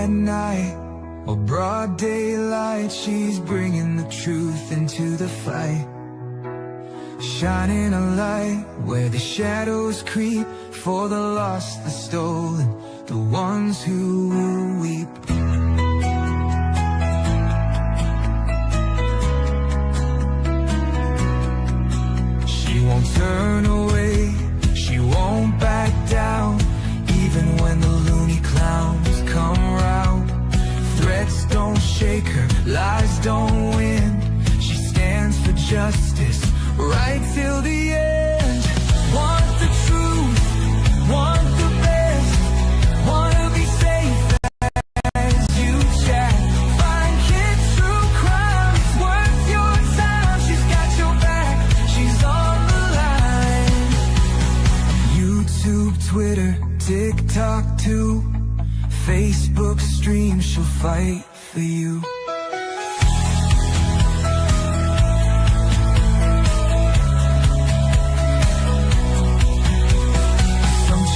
at night or broad daylight, she's bringing the truth into the fight. Shining a light where the shadows creep, for the lost, the stolen, the ones who will weep. She won't turn away, she won't back down, even when the loony clowns come round. Threats don't shake her, lies don't win. She stands for justice right till the end. Want the truth, want the best, wanna be safe as you chat. Find kids true crime, it's worth your time. She's got your back, she's on the line. YouTube, Twitter, TikTok too, Facebook stream, she'll fight for you.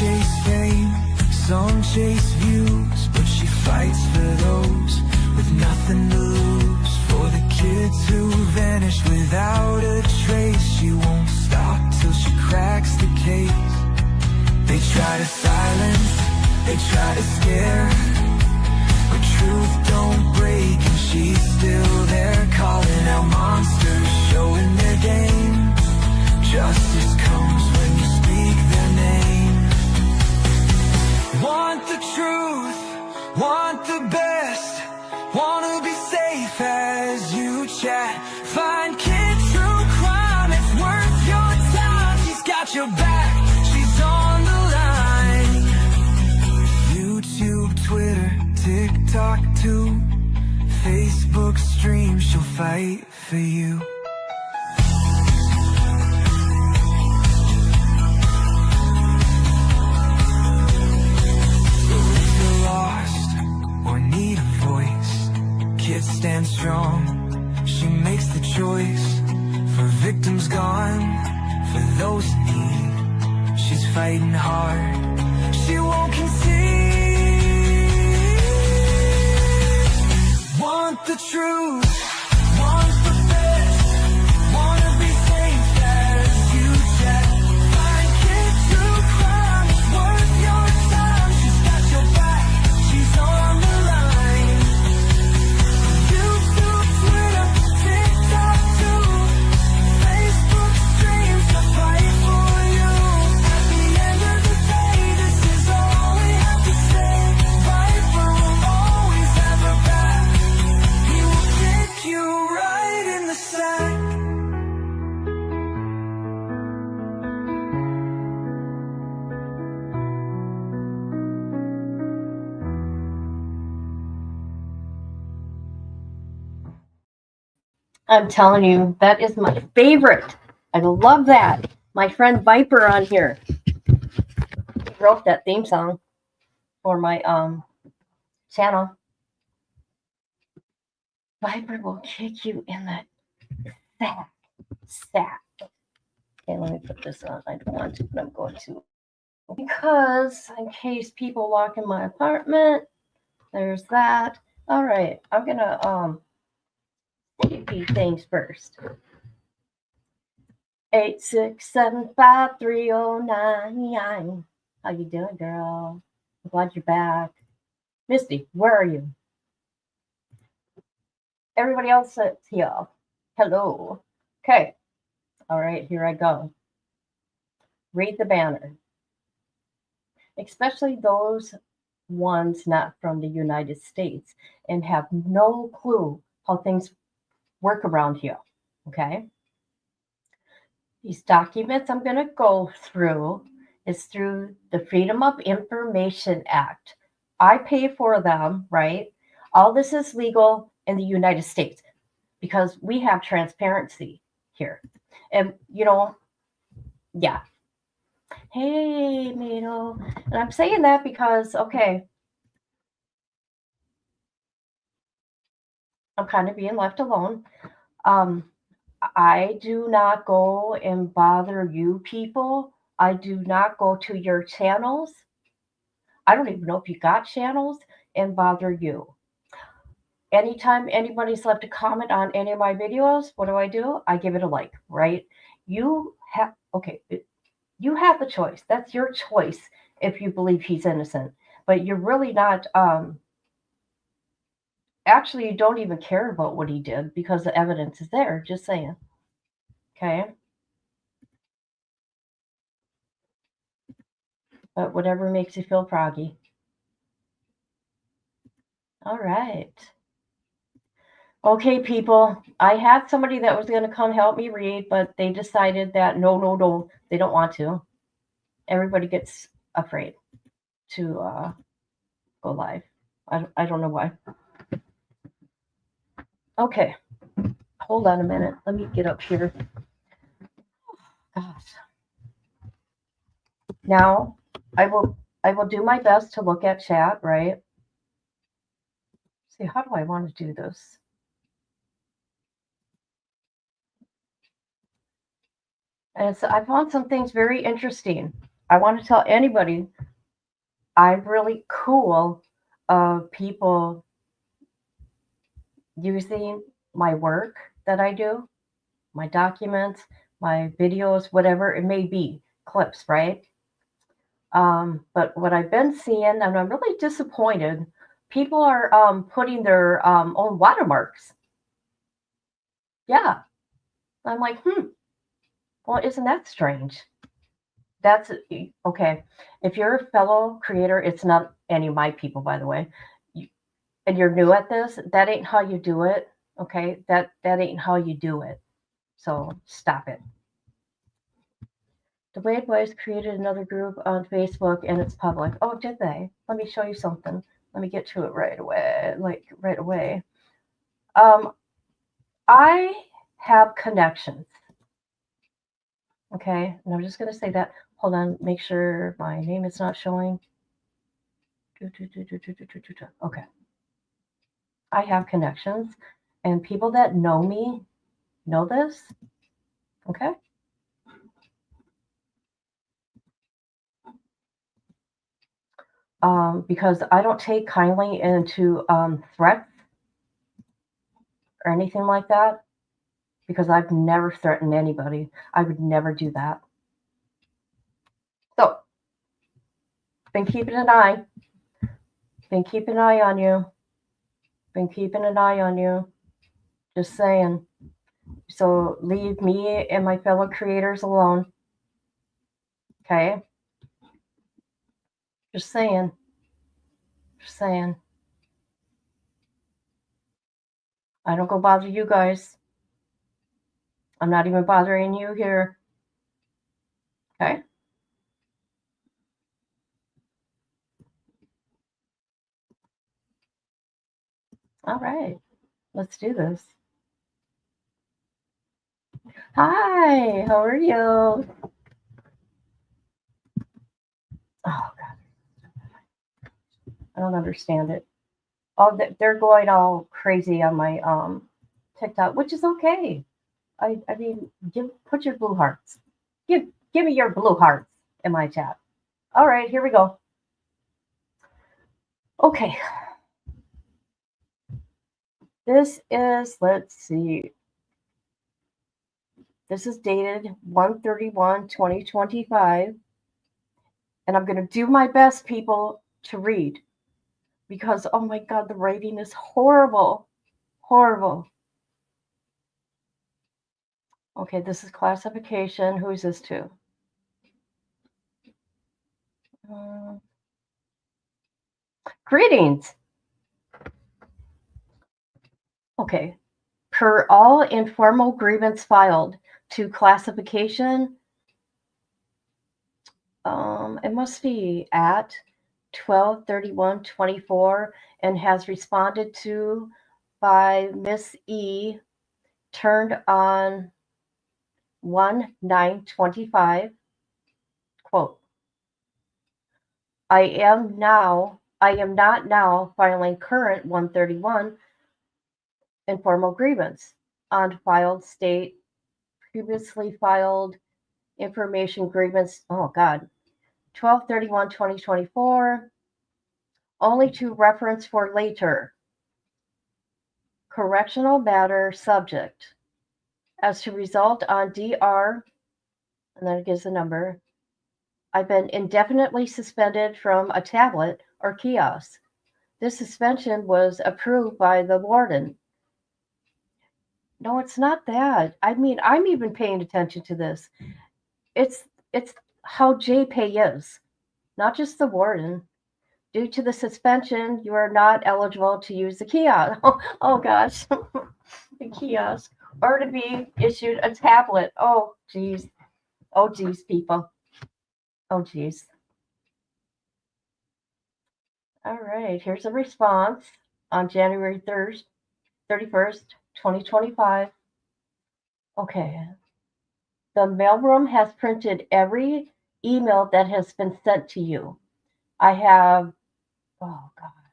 Chase fame, some chase views, but she fights for those with nothing to lose. For the kids who vanish without a trace, she won't stop till she cracks the case. They try to silence, they try to scare, but truth don't break and she's still there, calling out monsters, showing their game. Justice comes when you speak their name. Want the truth, want the best, wanna be safe as you chat. Find kids true crime, it's worth your time. She's got your back, she's on the line. YouTube, Twitter, TikTok too, Facebook stream, she'll fight for you. Need a voice, kids stand strong. She makes the choice for victims gone, for those in need. She's fighting hard, she won't concede. Want the truth, want the best, wanna be safe as you chat. Find kids true crime, it's worth your time. She's got your back, she's on the I'm telling you, that is my favorite. I love that. My friend Viper on here wrote that theme song for my channel. Viper will kick you in the sack. Okay, let me put this on. I don't want to, but I'm going to. Because in case people walk in my apartment, there's that. All right, I'm gonna repeat things first. 8675309. How you doing, girl? I'm glad you're back. Misty, where are you? Everybody else that's here. Hello. Okay. All right, here I go. Read the banner. Especially those ones not from the United States and have no clue how things work around here. Okay. These documents I'm going to go through is through the Freedom of Information Act. I pay for them, right? All this is legal in the United States because we have transparency here. And, you know, yeah. Hey, Mito. And I'm saying that because, okay, I'm kind of being left alone. I do not go and bother you people. I do not go to your channels. I don't even know if you got channels. and bother you. Anytime anybody's left a comment on any of my videos, what do? I give it a like, right? You have, okay, you have the choice. That's your choice if you believe he's innocent. But you're really not, actually, you don't even care about what he did because the evidence is there. Just saying. Okay. But whatever makes you feel froggy. All right. Okay, people. I had somebody that was going to come help me read, but they decided that no, they don't want to. Everybody gets afraid to go live. I don't know why. Okay, hold on a minute. Let me get up here. Gosh. Now, I will do my best to look at chat, right? See, how do I want to do this? And I found some things very interesting. I want to tell anybody I'm really cool of people using my work that I do, my documents, my videos, whatever it may be, clips, right? But what I've been seeing, and I'm really disappointed, people are putting their own watermarks. Yeah. I'm like, well, isn't that strange? That's okay. If you're a fellow creator, it's not any of my people, by the way, and you're new at this, that ain't how you do it. Okay. That ain't how you do it. So stop it. The Wade Boys created another group on Facebook and it's public. Oh, did they? Let me show you something. Let me get to it right away. Like right away. I have connections. Okay, and I'm just gonna say that. Hold on, make sure my name is not showing. Okay. I have connections, and people that know me know this. Okay. Because I don't take kindly into threats or anything like that, because I've never threatened anybody. I would never do that. So, been keeping an eye. Been keeping an eye on you. Been keeping an eye on you. Just saying. So leave me and my fellow creators alone. Okay? Just saying. Just saying. I don't go bother you guys. I'm not even bothering you here. Okay? All right. Let's do this. Hi, how are you? Oh, God. I don't understand it. Oh, they're going all crazy on my TikTok, which is okay. I mean, put your blue hearts. Give me your blue hearts in my chat. All right, here we go. Okay. This is, let's see. This is dated 1/31/2025. And I'm going to do my best, people, to read because, oh my God, the writing is horrible. Horrible. Okay, this is classification. Who is this to? Greetings. Okay. Per all informal grievance filed to classification, it must be at 12/31/24 and has responded to by Miss E, turned on 1/9/25. Quote, I am not now filing current 1/31 informal grievance on filed state previously filed information grievance. Oh God, 12/31/2024 only to reference for later. Correctional matter subject. As to result on DR, and then it gives the number, I've been indefinitely suspended from a tablet or kiosk. This suspension was approved by the warden. No, it's not that. I mean, I'm even paying attention to this. It's how JPay is, not just the warden. Due to the suspension, you are not eligible to use the kiosk. Oh gosh, the kiosk, or to be issued a tablet. Oh geez, people. Oh geez. All right, here's a response on January 3rd, 31st, 2025. Okay. The mailroom has printed every email that has been sent to you. I have, oh God,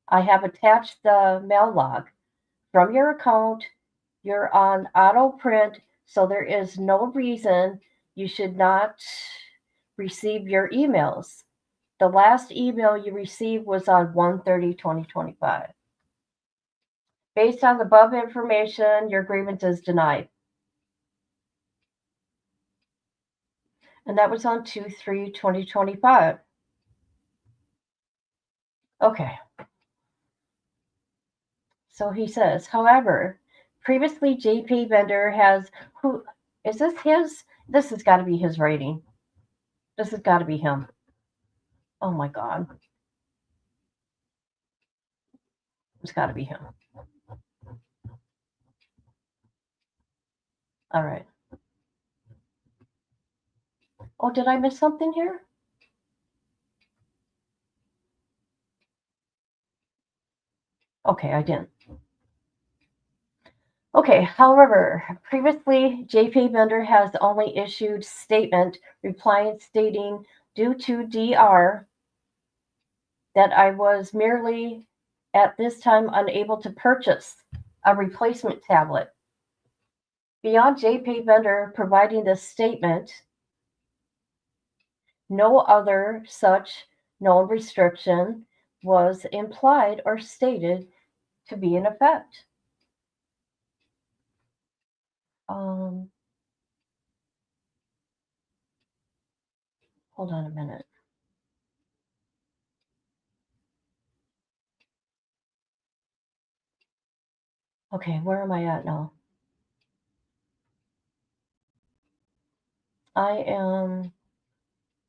I have attached the mail log from your account. You're on auto print, so there is no reason you should not receive your emails. The last email you received was on 1/30/2025. Based on the above information, your grievance is denied. And that was on 2/3/2025. Okay. So he says, however, previously JP vendor has who is this his? This has got to be his rating. This has got to be him. Oh my God. It's got to be him. All right. Oh, did I miss something here? Okay, I didn't. Okay, however, previously JP vendor has only issued statement replying stating due to DR that I was merely at this time unable to purchase a replacement tablet. Beyond JP vendor providing this statement, no other such known restriction was implied or stated to be in effect. Hold on a minute. Okay, where am I at now? I am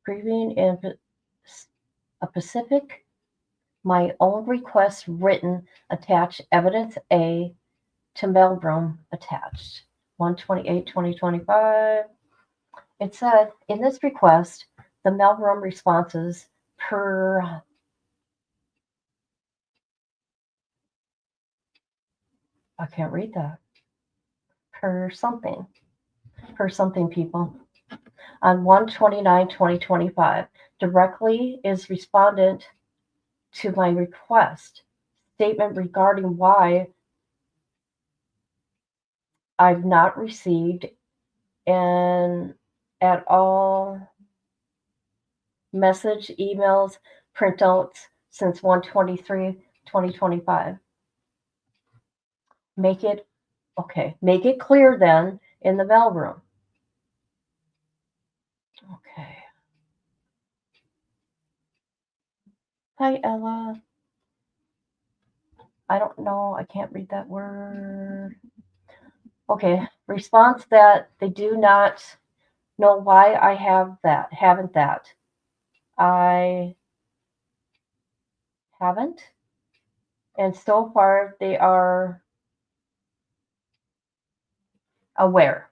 grieving in a Pacific, my own request written, attached evidence A to mailroom attached. 1/28/2025. It said in this request, the mailroom responses per I can't read that. Per something. Per something people. On 1/29/2025, directly is respondent to my request statement regarding why I've not received an at all message, emails, printouts since 1/23/2025. Make it Make it clear then in the mailroom. Okay. Hi, Ella. I don't know. I can't read that word. Okay. Response that they do not know why I haven't that. I haven't. And so far they are aware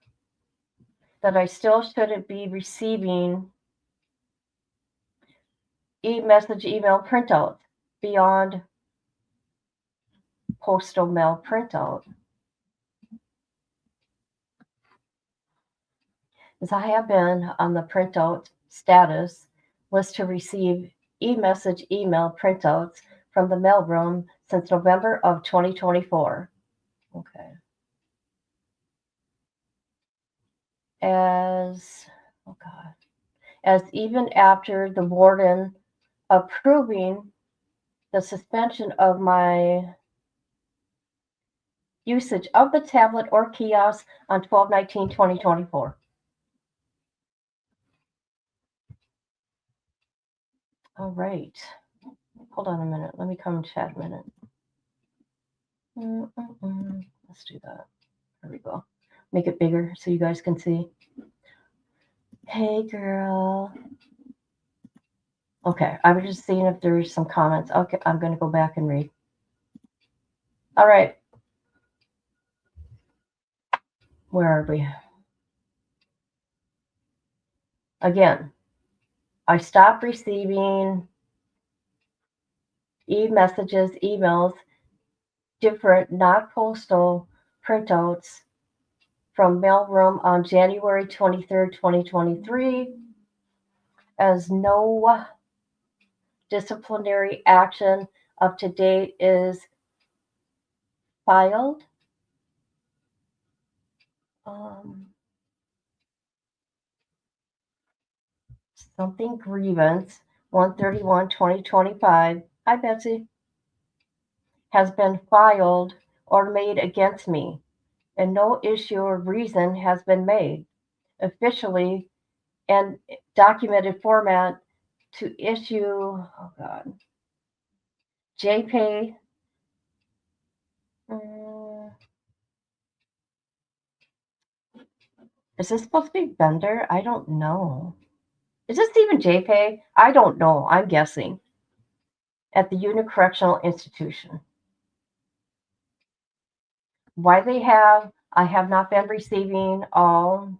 that I still shouldn't be receiving e-message, email printout beyond postal mail printout. As I have been on the printout status list to receive e-message, email printouts from the mailroom since November of 2024. Okay. as even after the warden approving the suspension of my usage of the tablet or kiosk on 12/19/2024. All right. Hold on a minute. Let me come and chat a minute. Let's do that. There we go. Make it bigger so you guys can see. Hey, girl. Okay, I was just seeing if there's some comments. Okay, I'm going to go back and read. All right. Where are we? Again, I stopped receiving e-messages, emails, different, not postal printouts from mailroom on January 23rd, 2023, as no disciplinary action up to date is filed. Something grievance 1/31/2025. Hi, Betsy. Has been filed or made against me, and no issue or reason has been made officially and documented format to issue. Oh God. JPay. Is this supposed to be vendor? I don't know. Is this even JPay? I don't know. I'm guessing. At the Unit Correctional Institution. Why they have, I have not been receiving all.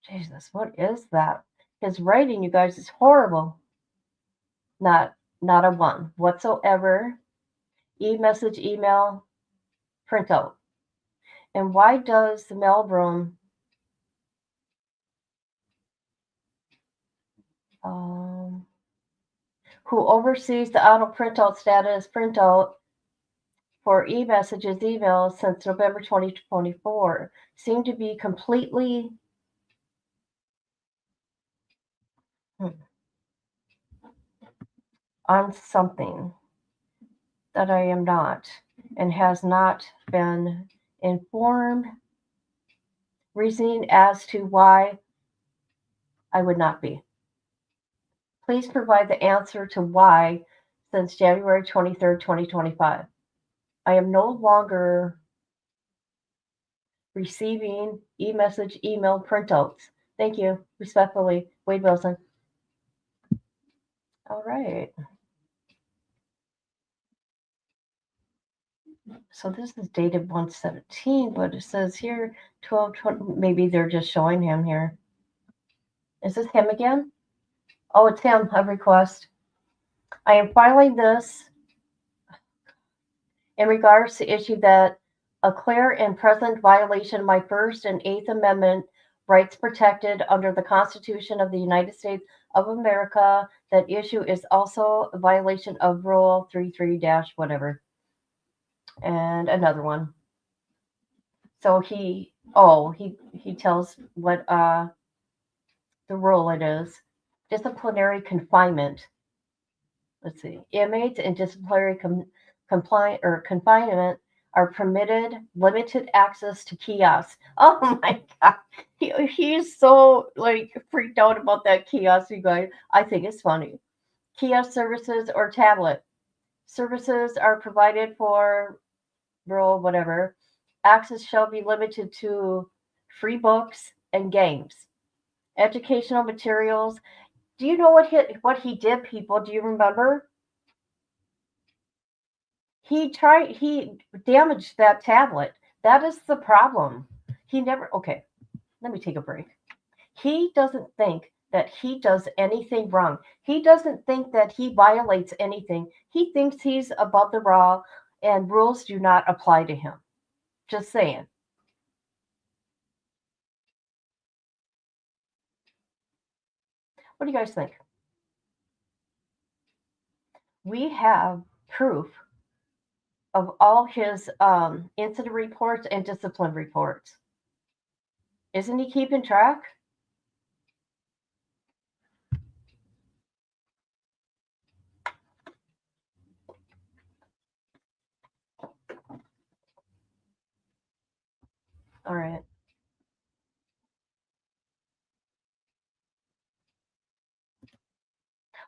Jesus, what is that? His writing, you guys, is horrible. Not a one whatsoever. E-message, email, printout. And why does the mailroom who oversees the auto printout status printout for e-messages, emails since November 2024 seem to be completely on something that I am not and has not been informed reasoning as to why I would not be. Please provide the answer to why since January 23rd, 2025. I am no longer receiving e-message, email printouts. Thank you. Respectfully, Wade Wilson. All right. So this is dated 1/17, but it says here 12/20. Maybe they're just showing him here. Is this him again? Oh, it's him. A request. I am filing this in regards to issue that a clear and present violation of my First and Eighth Amendment rights protected under the Constitution of the United States of America. That issue is also a violation of Rule 33- whatever. And another one. So he tells what the rule it is. Disciplinary confinement. Let's see. Inmates in disciplinary confinement are permitted limited access to kiosks. Oh my God. He's so freaked out about that kiosk, you guys. I think it's funny. Kiosk services or tablet services are provided for rural whatever. Access shall be limited to free books and games, educational materials. Do you know what he did, people? Do you remember? He damaged that tablet. That is the problem. Okay, let me take a break. He doesn't think that he does anything wrong. He doesn't think that he violates anything. He thinks he's above the law and rules do not apply to him. Just saying. What do you guys think? We have proof of all his incident reports and discipline reports. Isn't he keeping track? All right.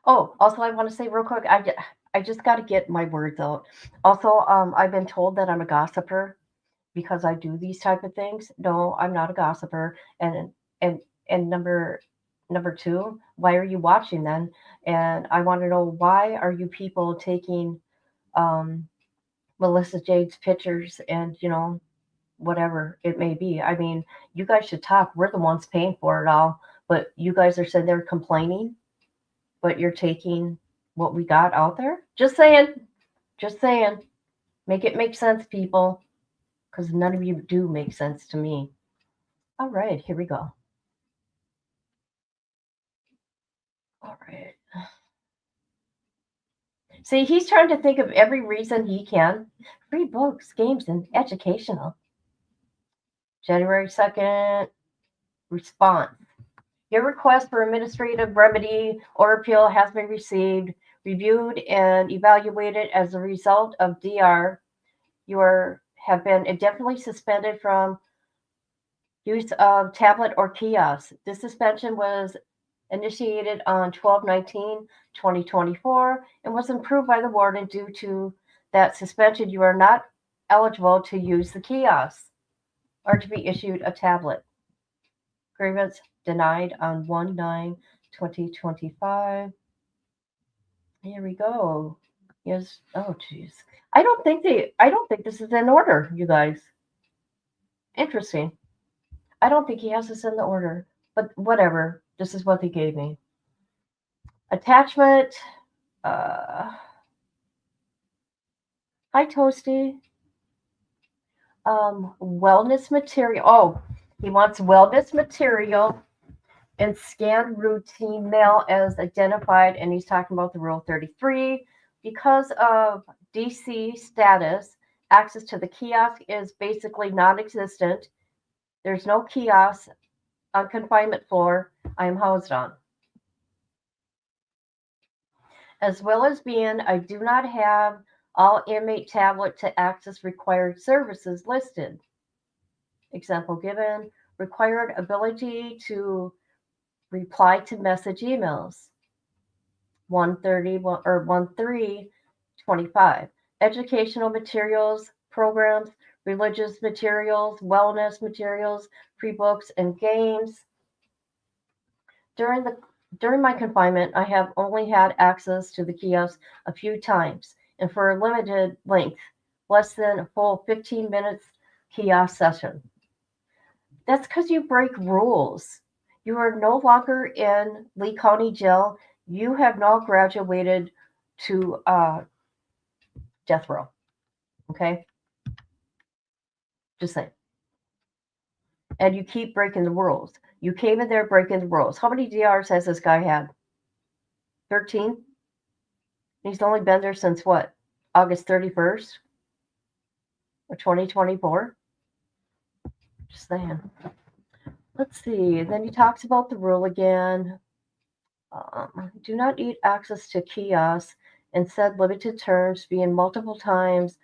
Oh, also, I want to say real quick, I just got to get my words out. Also, I've been told that I'm a gossiper because I do these type of things. No, I'm not a gossiper. And and number two, why are you watching then? And I want to know, why are you people taking um, Melissa Jade's pictures and whatever it may be? I mean, you guys should talk. We're the ones paying for it all, but you guys are sitting there complaining, but you're taking what we got out there. Just saying. Just saying. Make it make sense, people, because none of you do make sense to me. All right, here we go. All right. See, he's trying to think of every reason he can. Free books, games, and educational. January 2nd, response. Your request for administrative remedy or appeal has been received, reviewed, and evaluated. As a result of DR, have been indefinitely suspended from use of tablet or kiosk. This suspension was initiated on 12/19/2024 and was approved by the warden. Due to that suspension, you are not eligible to use the kiosk or to be issued a tablet. Grievance denied on 1/9/2025. Here we go. Yes. Oh, jeez. I don't think this is in order, you guys. Interesting. I don't think he has this in the order, but whatever. This is what they gave me. Attachment. Uh, Hi, Toasty. Wellness material. Oh, he wants wellness material and scan routine mail as identified, and he's talking about the Rule 33. Because of DC status, access to the kiosk is basically non-existent. There's no kiosk on confinement floor I am housed on. As well as being, I do not have all inmate tablet to access required services listed. Example given, required ability to reply to message emails. 130 or 1325. Educational materials, programs, religious materials, wellness materials, free books, and games. During the during my confinement, I have only had access to the kiosk a few times, and for a limited length, less than a full 15 minutes kiosk session. That's because you break rules. You are no longer in Lee County Jail. You have now graduated to death row. Okay? Just saying. And you keep breaking the rules. You came in there breaking the rules. How many DRs has this guy had? 13? He's only been there since what? August 31st of 2024? Just saying. Let's see. Then he talks about the rule again. Do not need access to kiosks and said limited terms being multiple times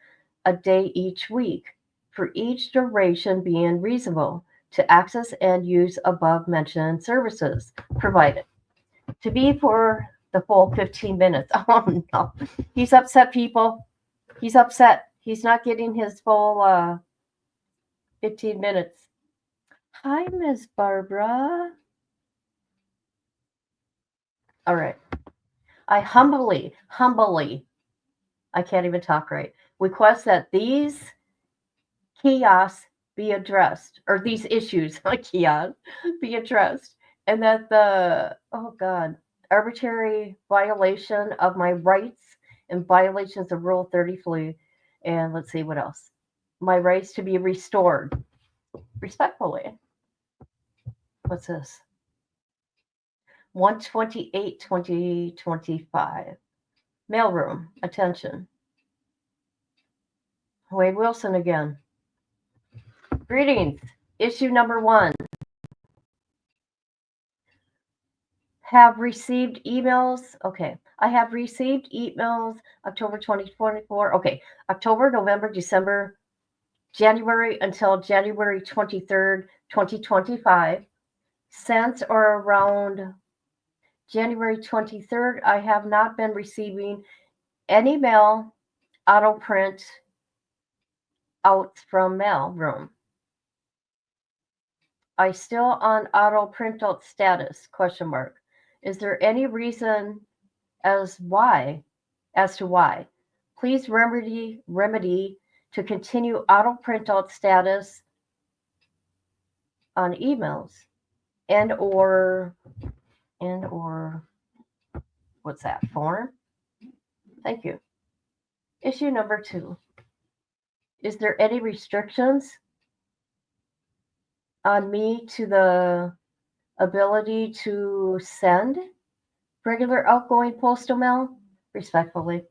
a day each week, for each duration being reasonable to access and use above mentioned services provided. To be for the full 15 minutes. Oh no. He's upset, people. He's upset. He's not getting his full 15 minutes. Hi, Miss Barbara. All right. I humbly, I can't even talk right, request that these kiosks be addressed, or these issues, not kiosk, be addressed, and that the, oh God, arbitrary violation of my rights and violations of Rule 33, and let's see what else, my rights to be restored respectfully. What's this? 1/28/2025. Mailroom, attention. Wade Wilson again. Greetings. Issue number 1. have received emails. Okay. I have received emails October 2024. Okay. October, November, December, January until January 23rd, 2025. Since or around January 23rd, I have not been receiving any mail auto print out from mail room. I still on auto printout status? Question mark. Is there any reason as to why? Please remedy to continue auto printout status on emails and or what's that form? Thank you. Issue number 2. Is there any restrictions on me to the ability to send regular outgoing postal mail? Respectfully.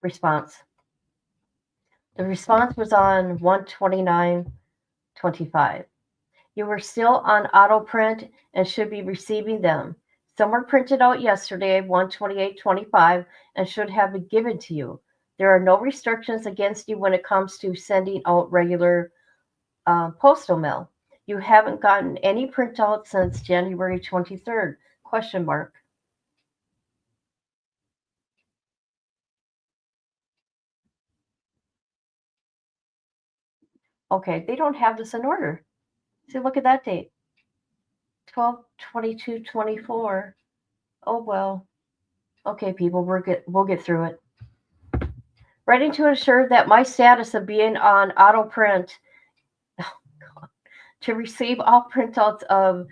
Response. The response was on 1/29/25. You were still on auto print and should be receiving them. Some were printed out yesterday, 1/28/25, and should have been given to you. There are no restrictions against you when it comes to sending out regular postal mail. You haven't gotten any printouts since January 23rd? Question mark. Okay, they don't have this in order. See, look at that date. 12/22/24. Oh well. Okay, people, we'll get through it. Ready to ensure that my status of being on auto print to receive all printouts of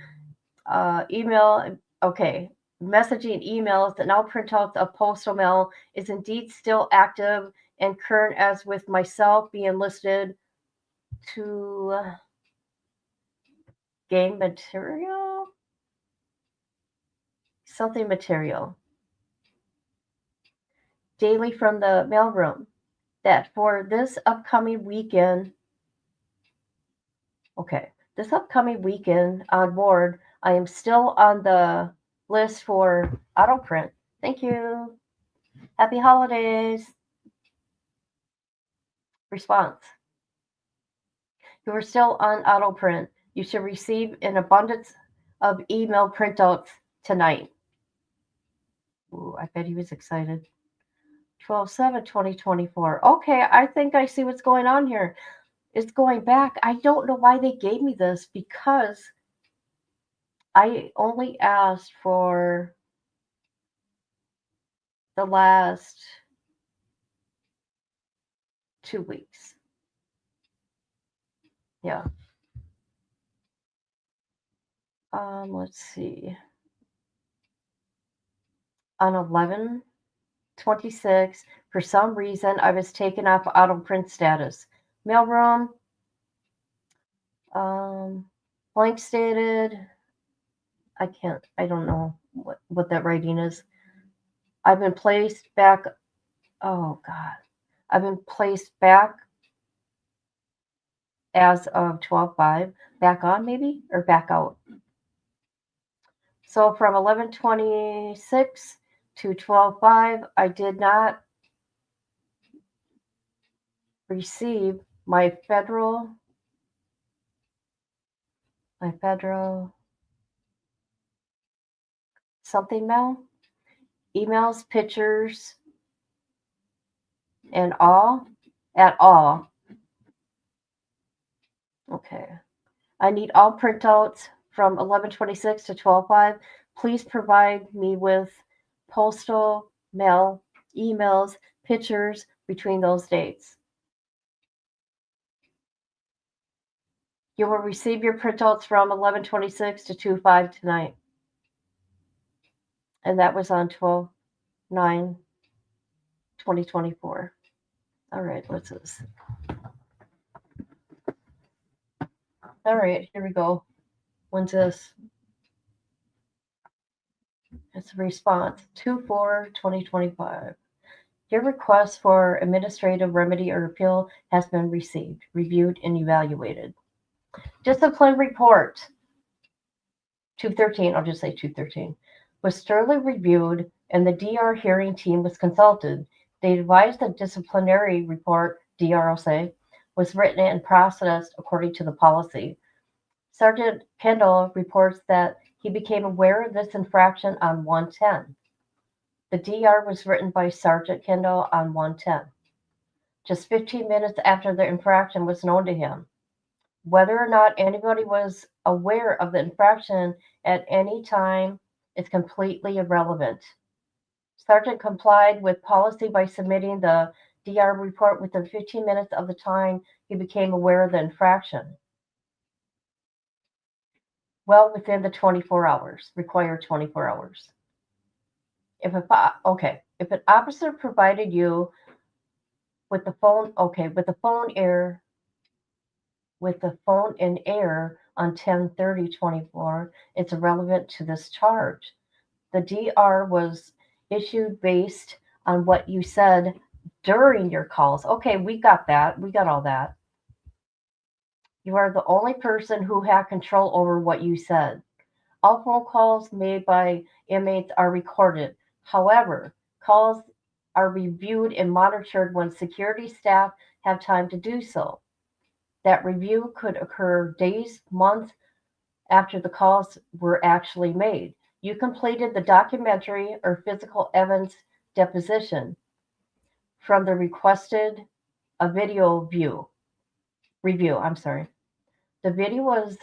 email, okay, messaging emails and all printouts of postal mail is indeed still active and current as with myself being listed to gain material, something material daily from the mailroom, that for this upcoming weekend, okay, this upcoming weekend on board, I am still on the list for auto print. Thank you. Happy holidays. Response. You are still on auto print. You should receive an abundance of email printouts tonight. Ooh, I bet he was excited. 12/7/2024. Okay, I think I see what's going on here. It's going back. I don't know why they gave me this because I only asked for the last 2 weeks. Yeah. Let's see. On 11/26, for some reason, I was taken off auto print status. Mailroom, blank stated. I don't know what that writing is. I've been placed back. Oh, God. I've been placed back as of 12/5. Back on, maybe? Or back out? So from 11/26 to 12/5, I did not receive my federal something mail, emails, pictures, and all at all. Okay. I need all printouts from 11/26 to 12/5. Please provide me with postal mail, emails, pictures between those dates. You will receive your printouts from 11/26 to 2/5 tonight. And that was on 12/9/2024. All right, what's this? All right, here we go. When's this? It's a response 2/4/2025. Your request for administrative remedy or appeal has been received, reviewed, and evaluated. Discipline report. 213, I'll just say 213, was thoroughly reviewed and the DR hearing team was consulted. They advised the disciplinary report, DROC, was written and processed according to the policy. Sergeant Kendall reports that he became aware of this infraction on 110. The DR was written by Sergeant Kendall on 110, just 15 minutes after the infraction was known to him. Whether or not anybody was aware of the infraction at any time is completely irrelevant. Sergeant complied with policy by submitting the DR report within 15 minutes of the time he became aware of the infraction. Well, within the 24 hours, required 24 hours. If an officer provided you with the phone, with the phone in air on 10/30/24, it's irrelevant to this charge. The DR was issued based on what you said during your calls. Okay, we got that. We got all that. You are the only person who had control over what you said. All phone calls made by inmates are recorded. However, calls are reviewed and monitored when security staff have time to do so. That review could occur days, months after the calls were actually made. You completed the documentary or physical evidence deposition from the requested a video review. The video was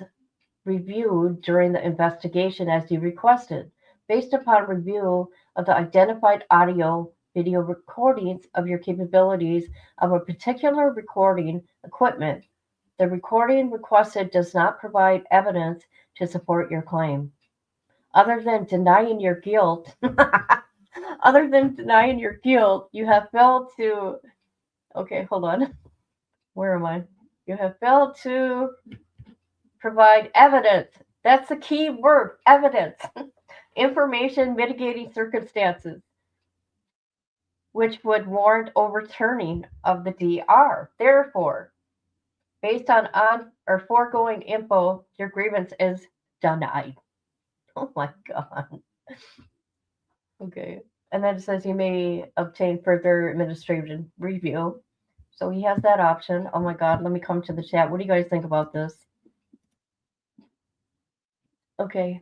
reviewed during the investigation as you requested. Based upon review of the identified audio video recordings of your capabilities of a particular recording equipment, the recording requested does not provide evidence to support your claim. Other than denying your guilt, you have failed to. Okay, hold on. Where am I? You have failed to provide evidence. That's the key word, evidence. Information mitigating circumstances, which would warrant overturning of the DR. Therefore, based on or foregoing info, your grievance is denied. Oh my God. Okay. And then it says you may obtain further administrative review. So he has that option. Oh my God. Let me come to the chat. What do you guys think about this? Okay.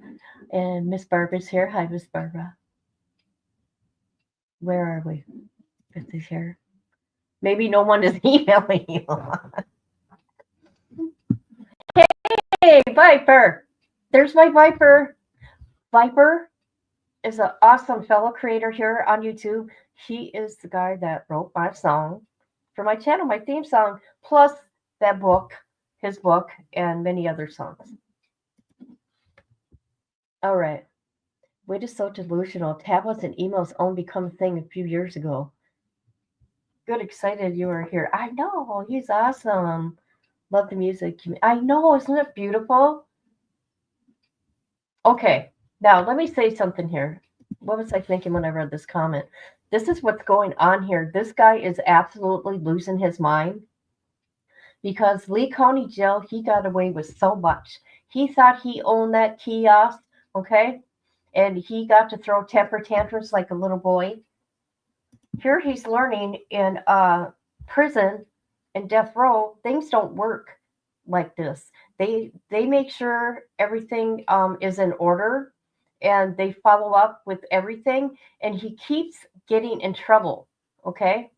And Miss Barbara's here. Hi, Miss Barbara. Where are we? This is here. Maybe no one is emailing you. Hey, Viper. There's my Viper. Viper is an awesome fellow creator here on YouTube. He is the guy that wrote my song for my channel, my theme song, plus that book, his book, and many other songs. All right. Wait is so delusional. Tablets and emails only become a thing a few years ago. Good, excited you are here. I know, he's awesome. Love the music. I know, isn't it beautiful? Okay, now let me say something here. What was I thinking when I read this comment? This is what's going on here. This guy is absolutely losing his mind because Lee County Jail, he got away with so much. He thought he owned that kiosk, okay? And he got to throw temper tantrums like a little boy. Here he's learning in prison and death row, things don't work like this. They make sure everything is in order and they follow up with everything. And he keeps getting in trouble, okay?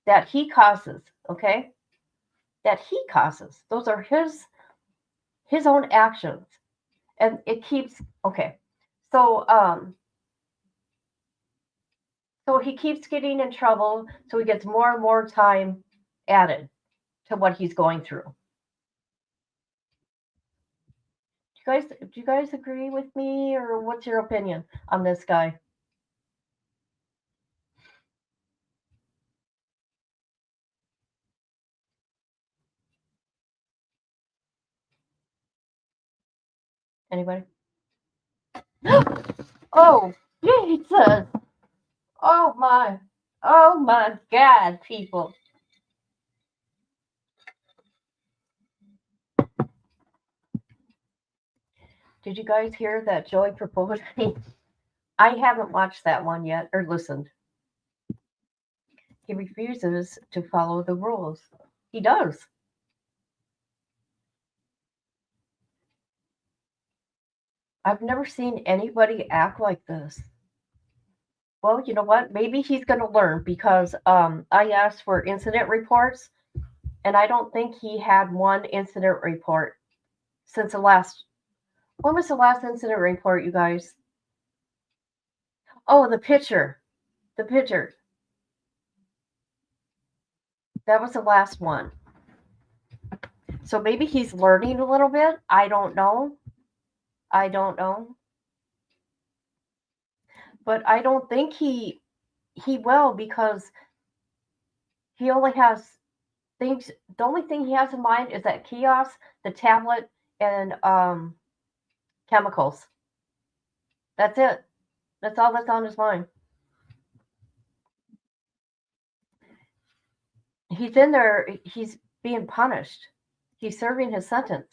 That he causes, okay? That he causes. Those are his own actions. And it keeps, okay. So he keeps getting in trouble, so he gets more and more time added to what he's going through. Do you guys agree with me, or what's your opinion on this guy? Anybody? Oh, Jesus! Oh my God, people! Did you guys hear that Joey proposed? I haven't watched that one yet or listened. He refuses to follow the rules. He does. I've never seen anybody act like this. Well, you know what? Maybe he's going to learn because I asked for incident reports, and I don't think he had one incident report since the last. When was the last incident report, you guys? Oh, the picture. The picture. That was the last one. So maybe he's learning a little bit. I don't know. I don't know. But I don't think he will because he only has things. The only thing he has in mind is that kiosk, the tablet, and chemicals. That's it. That's all that's on his mind. He's in there. He's being punished. He's serving his sentence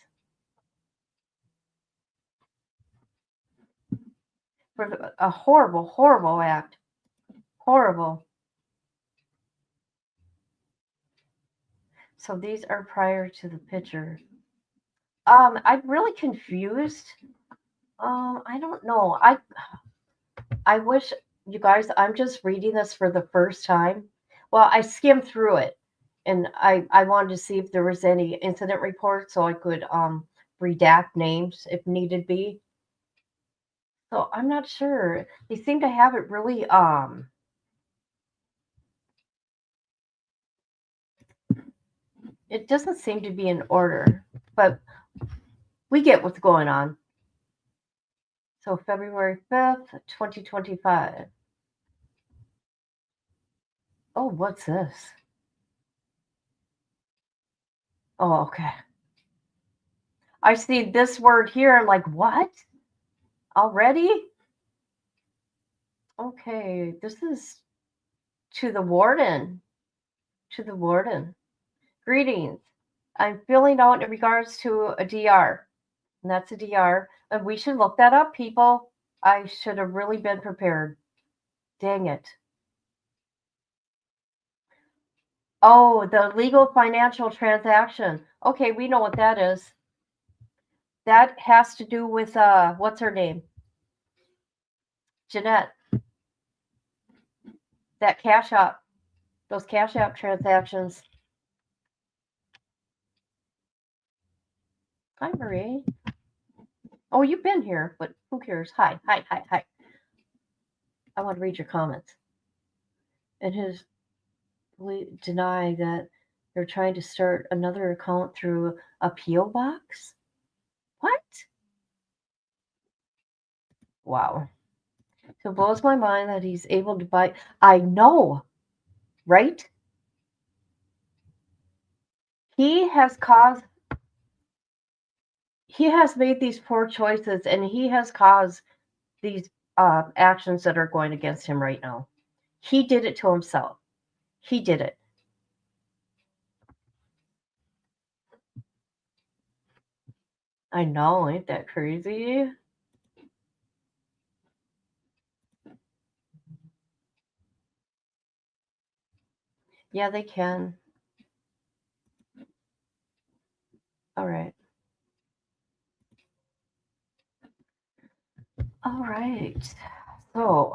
for a horrible, horrible act. Horrible. So these are prior to the picture. I'm really confused. I don't know. I wish you guys. I'm just reading this for the first time. Well, I skimmed through it, and I wanted to see if there was any incident reports so I could redact names if needed be. So I'm not sure. They seem to have it really it doesn't seem to be in order, but we get what's going on. So February 5th, 2025. Oh, what's this? Oh, okay. I see this word here. I'm like, what? Already? Okay, this is to the warden. To the warden. Greetings. I'm filling out in regards to a DR. And that's a DR. And we should look that up, people. I should have really been prepared. Dang it. Oh, the legal financial transaction. Okay, we know what that is. That has to do with what's her name? Jeanette. That cash app. Those cash app transactions. Hi, Marie. Oh, you've been here, but who cares? Hi, hi, hi, hi. I want to read your comments. And his deny that they're trying to start another account through a PO box. What? Wow. So it blows my mind that he's able to buy. I know, right? He has caused. He has made these poor choices, and he has caused these actions that are going against him right now. He did it to himself. He did it. I know, ain't that crazy? Yeah, they can. All right. All right. So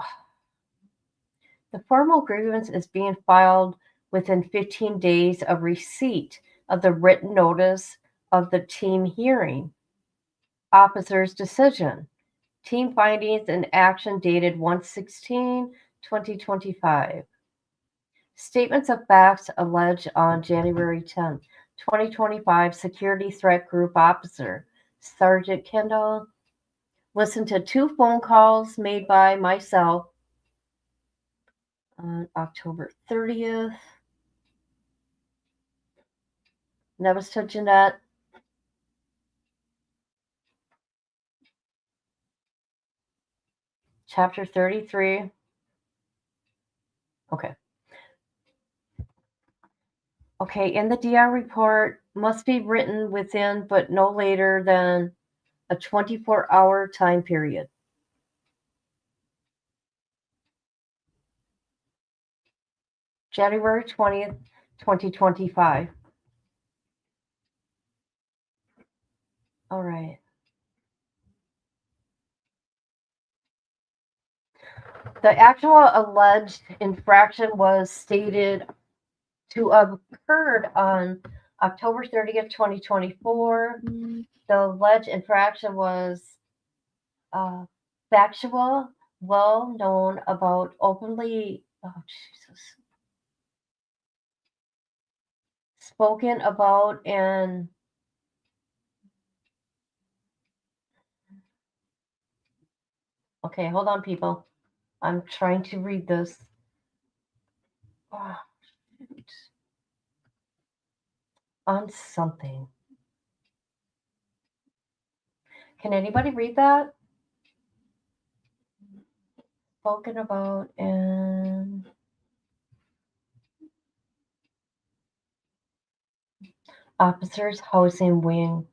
the formal grievance is being filed within 15 days of receipt of the written notice of the team hearing officer's decision. Team findings and action dated 1/16/2025. Statements of facts alleged on January 10th, 2025, Security Threat Group Officer Sergeant Kendall listened to 2 phone calls made by myself on October 30th. And that was to Jeanette. Chapter 33. Okay. Okay, in the DR report must be written within but no later than a 24-hour time period. January 20th, 2025. All right. The actual alleged infraction was stated to have occurred on October 30th, 2024. The alleged infraction was factual, well known about openly, oh Jesus, spoken about and okay, hold on, people. I'm trying to read this. Oh, shoot. On something. Can anybody read that? Spoken about and officers, housing wing,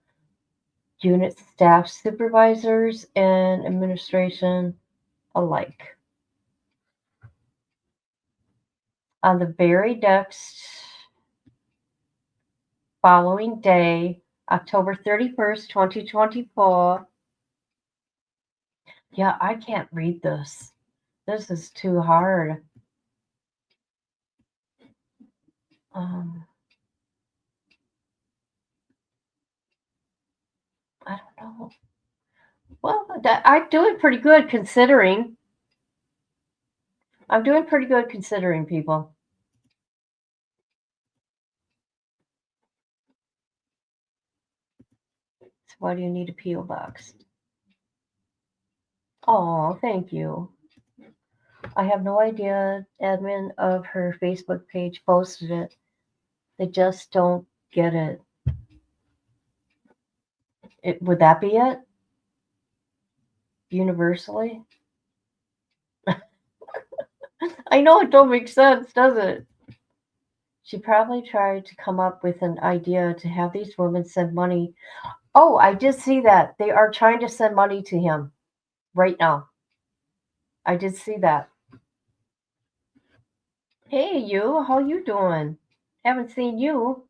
unit staff, supervisors, and administration alike. On the very next following day, October 31st, 2024. Yeah, I can't read this. This is too hard. I don't know. Well, I'm doing pretty good considering. I'm doing pretty good considering, people. So why do you need a P.O. box? Oh, thank you. I have no idea. Admin of her Facebook page posted it. They just don't get it. Would that be it? Universally? I know it don't make sense, does it? She probably tried to come up with an idea to have these women send money. Oh, I did see that. They are trying to send money to him right now. I did see that. Hey, you. How you doing? Haven't seen you.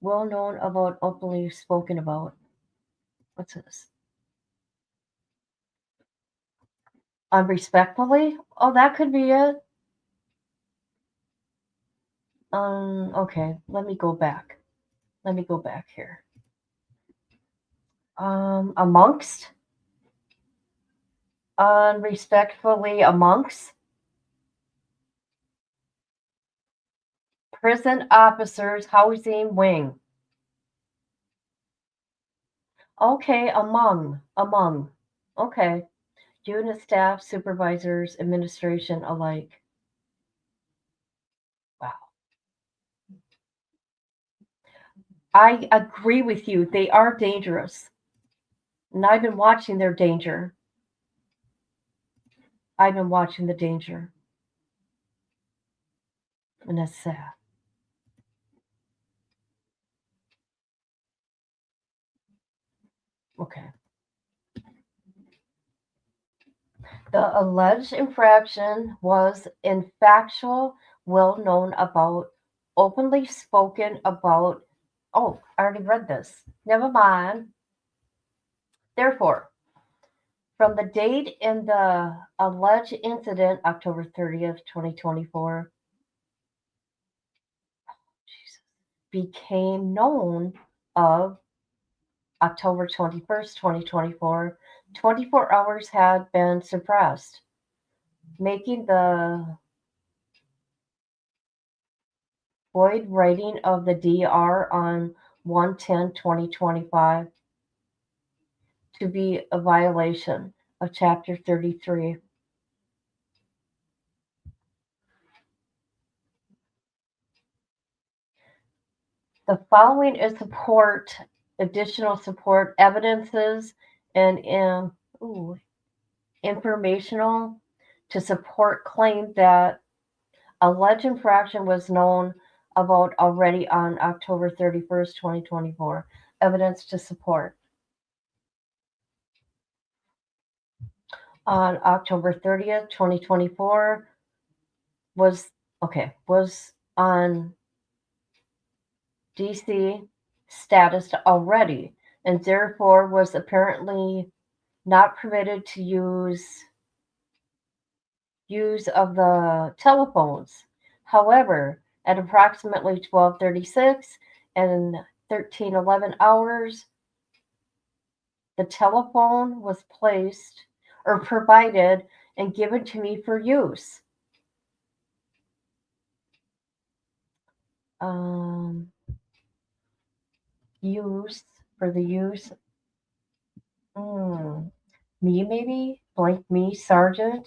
Well known about, openly spoken about. What's this? Unrespectfully? Oh, that could be it. Okay. Let me go back. Let me go back here. Amongst? Unrespectfully amongst? Prison officers housing wing. Okay, among. Okay. Unit staff, supervisors, administration alike. Wow. I agree with you. They are dangerous. And I've been watching their danger. I've been watching the danger. And that's sad. Okay. The alleged infraction was in factual, well known about, openly spoken about. Oh, I already read this. Never mind. Therefore, from the date in the alleged incident, October 30th, 2024, became known of October 21st, 2024, 24 hours had been suppressed, making the void writing of the DR on 1/10/2025 to be a violation of Chapter 33. The following is additional support evidences and informational to support claim that alleged infraction was known about already on October 31st, 2024. Evidence to support. on October 30th, 2024 was on DC status already, and therefore was apparently not permitted to use of the telephones. However, at approximately 12:36 and 13:11 hours, the telephone was placed or provided and given to me for use. Um, use for the use. Mm, me maybe blank me sergeant.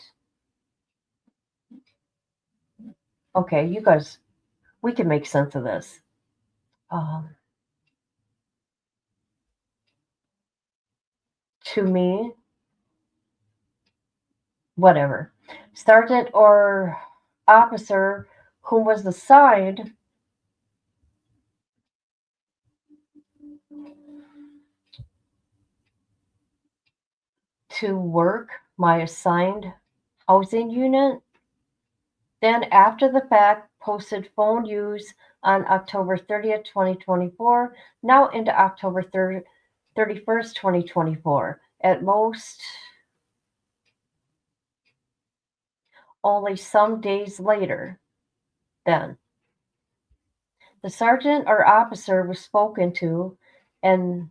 Okay, you guys, we can make sense of this. Um, to me, whatever, sergeant or officer who was assigned to work my assigned housing unit. Then, after the fact, posted phone use on October 30th, 2024, now into October 31st, 2024. At most, only some days later, then. The sergeant or officer was spoken to and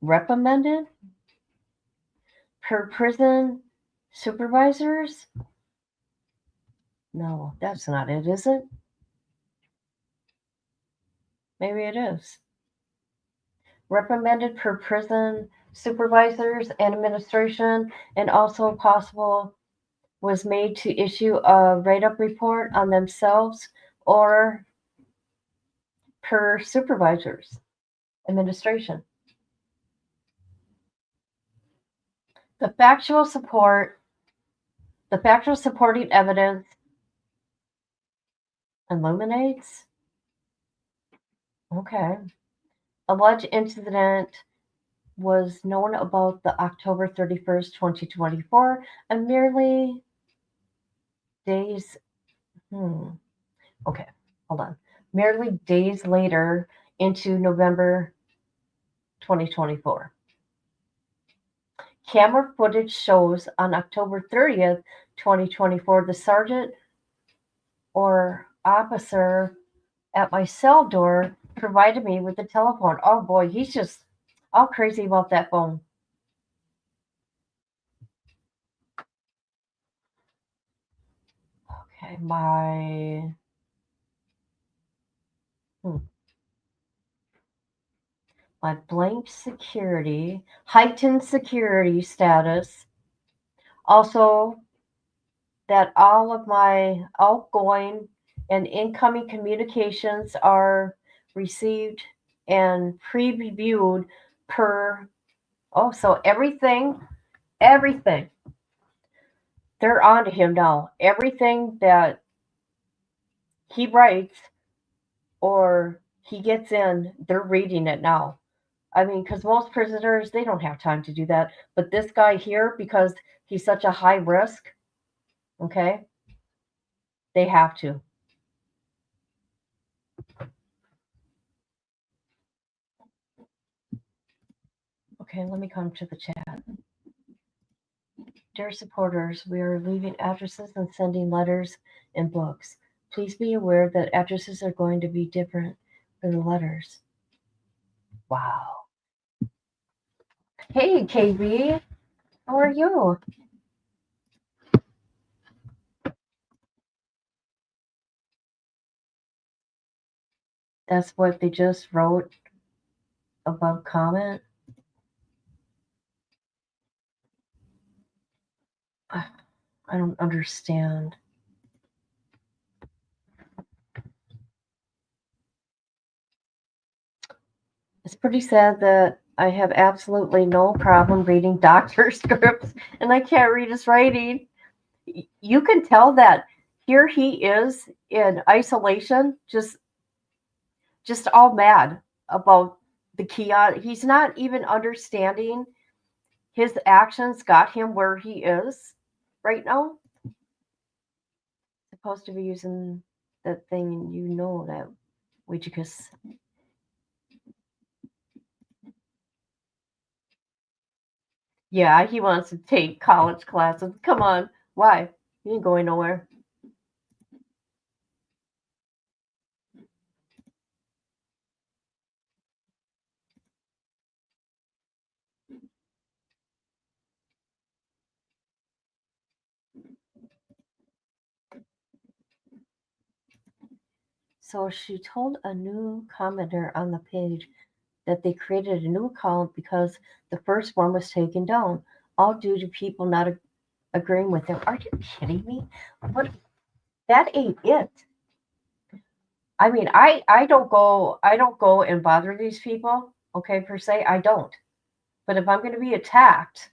reprimanded per prison supervisors. No, that's not it, is it? Maybe it is. Reprimanded per prison supervisors and administration, and also possible was made to issue a write-up report on themselves or per supervisors administration. The factual supporting evidence illuminates. Okay. Alleged incident was known about the October 31st, 2024, and merely days. Okay, hold on. Merely days later into November 2024. Camera footage shows on October 30th, 2024, the sergeant or officer at my cell door provided me with the telephone. Oh boy, he's just all crazy about that phone. Okay, my blank security, heightened security status. Also, that all of my outgoing and incoming communications are received and pre-reviewed per. Oh, so everything, they're on to him now. Everything that he writes or he gets in, they're reading it now. I mean, because most prisoners, they don't have time to do that. But this guy here, because he's such a high risk, okay, they have to. Okay, let me come to the chat. Dear supporters, we are leaving addresses and sending letters and books. Please be aware that addresses are going to be different than the letters. Wow. Hey, KB, how are you? That's what they just wrote above comment. I don't understand. It's pretty sad that I have absolutely no problem reading doctor scripts and I can't read his writing. You can tell that here he is in isolation, just all mad about the kiosk. He's not even understanding his actions got him where he is right now. Supposed to be using that thing, you know that Witchicus. Yeah, he wants to take college classes. Come on. Why? He ain't going nowhere. So she told a new commenter on the page that they created a new account because the first one was taken down, all due to people not agreeing with them. Are you kidding me? What? That ain't it. I mean, I don't go and bother these people, okay, per se. I don't. But if I'm going to be attacked,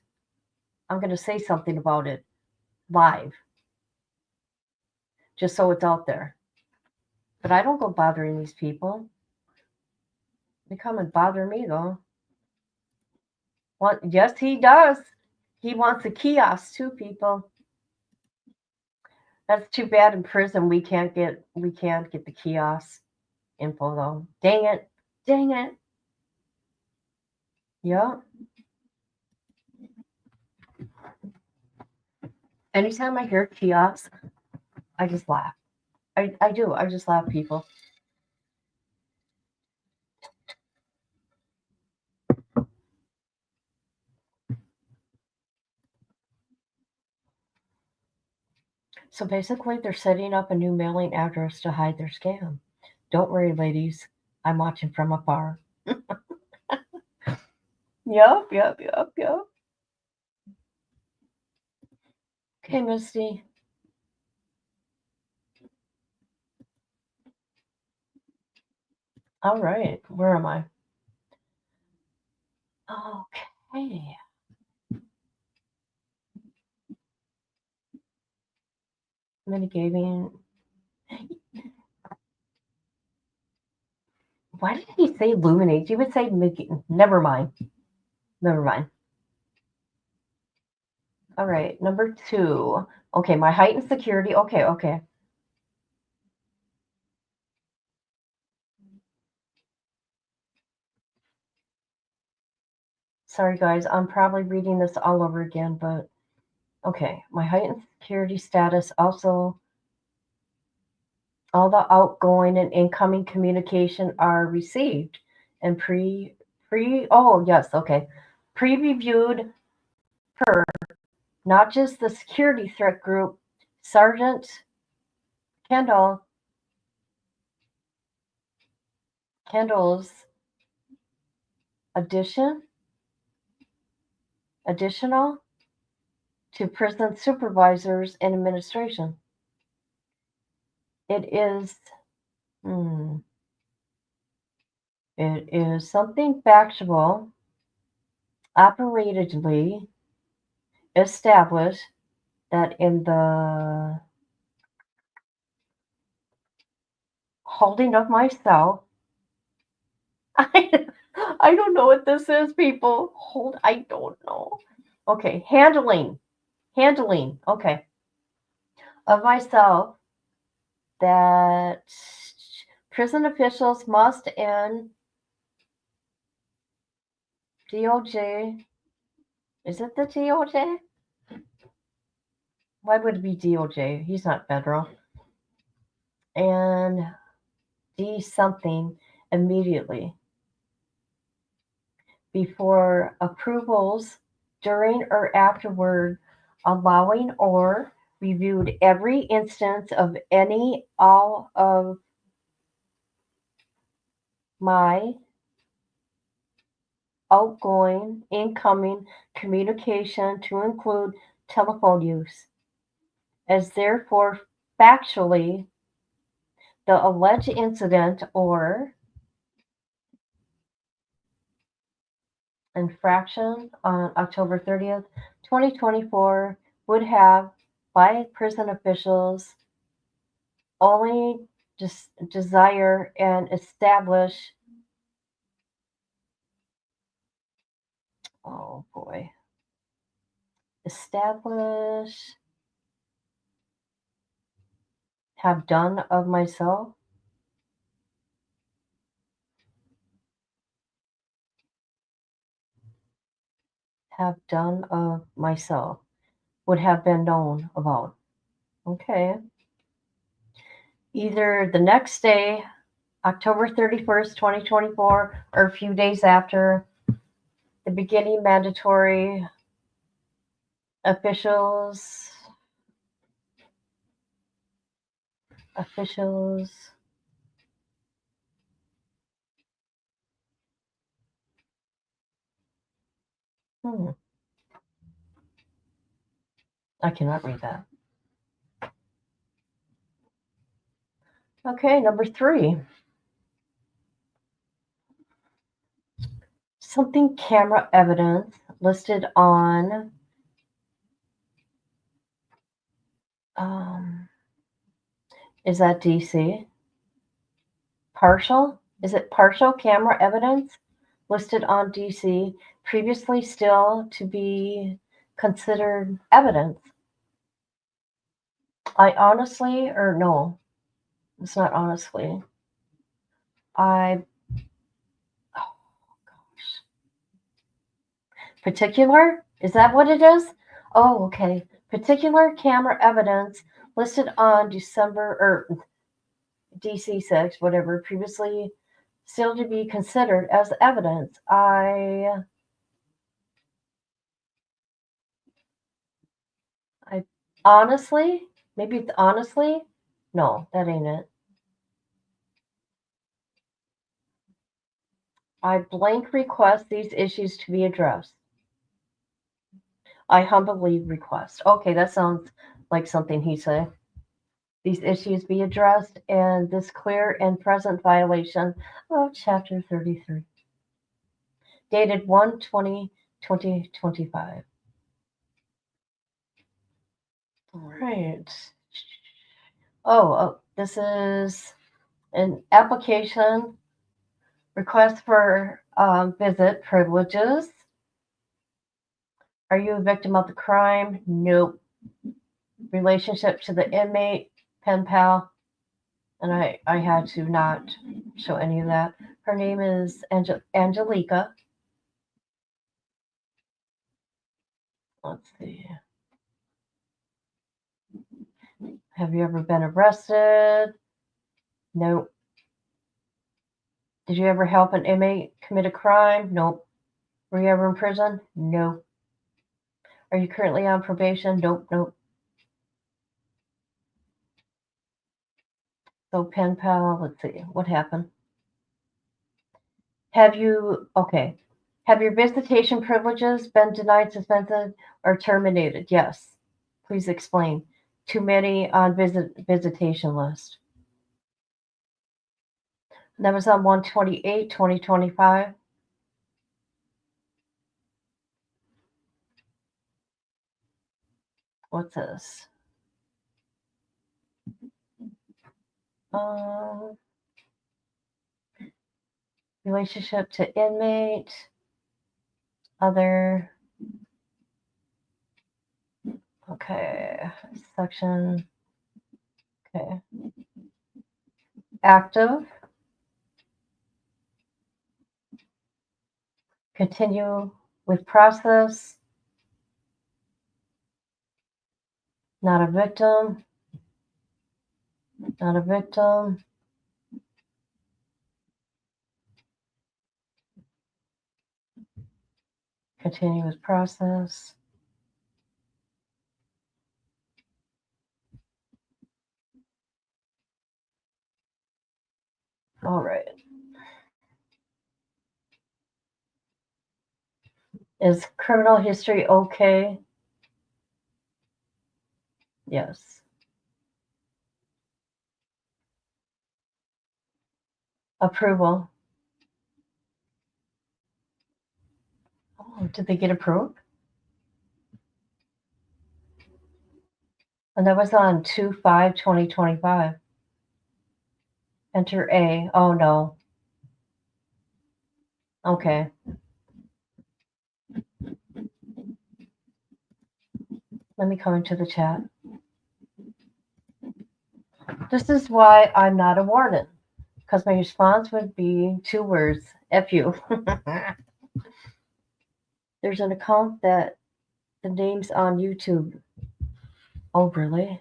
I'm going to say something about it live, just so it's out there. But I don't go bothering these people. They come and bother me though. What? Yes, he does. He wants a kiosk too, people. That's too bad. In prison, we can't get the kiosk info though. Dang it! Dang it! Yeah. Anytime I hear kiosk, I just laugh. I do. I just laugh, people. So basically, they're setting up a new mailing address to hide their scam. Don't worry, ladies. I'm watching from afar. Yep, yep, yep, yep. Okay, Misty. All right. Where am I? Okay. Mitigating. Why did he say illuminate? You would say never mind. Never mind. All right. Number 2. Okay, my heightened security. Okay, okay. Sorry, guys. I'm probably reading this all over again, but okay. My heightened security status also, all the outgoing and incoming communication are received and oh yes, okay. Pre-reviewed per not just the security threat group, Sergeant Kendall Kendall's addition additional to prison supervisors and administration. It is hmm, it is something factual, operatedly established that in the holding of myself, I, I don't know what this is, people. I don't know. Okay, handling, okay, of myself that prison officials must and DOJ, is it the DOJ? Why would it be DOJ? He's not federal. And D something immediately before approvals during or afterward, allowing or reviewed every instance of any all of my outgoing incoming communication to include telephone use, as therefore factually the alleged incident or infraction on October 30th, 2024 would have, by prison officials, only desire and establish, oh boy, establish, have done of myself. Have done of myself. Would have been known about. Okay. Either the next day, October 31st, 2024, or a few days after the beginning mandatory officials officials hmm, I cannot read that. Okay, number 3. Something camera evidence listed on is that DC? Partial? Is it partial camera evidence listed on DC previously still to be considered evidence? I honestly, or no, it's not honestly. I, oh gosh. Particular? Is that what it is? Oh, okay. Particular camera evidence listed on December or DC6, whatever, previously still to be considered as evidence. I honestly, maybe it's honestly, no, that ain't it. I blank request these issues to be addressed. I humbly request. Okay, that sounds like something he said. These issues be addressed and this clear and present violation of Chapter 33. Dated 1/20/2025. All right. This is an application request for visit privileges. Are you a victim of the crime? Nope. Relationship to the inmate, pen pal. And I had to not show any of that. Her name is Angelica. Let's see. Have you ever been arrested? Nope. Did you ever help an inmate commit a crime? Nope. Were you ever in prison? No. Are you currently on probation? Nope, nope. So pen pal, let's see, what happened? Have your visitation privileges been denied, suspended, or terminated? Yes. Please explain. Too many on visitation list. That was on 1/28/2025. What's this? Um, Relationship to inmate, other. Okay, section. Okay. Active. Continue with process. Not a victim. Not a victim. Continue with process. All right. Is criminal history okay? Yes. Approval. Oh, did they get approved? And that was on 2/5/2025. Enter A. Oh no. Okay. Let me come into the chat. This is why I'm not a warden, because my response would be 2 words: F you. There's an account that the name's on YouTube. Oh, really?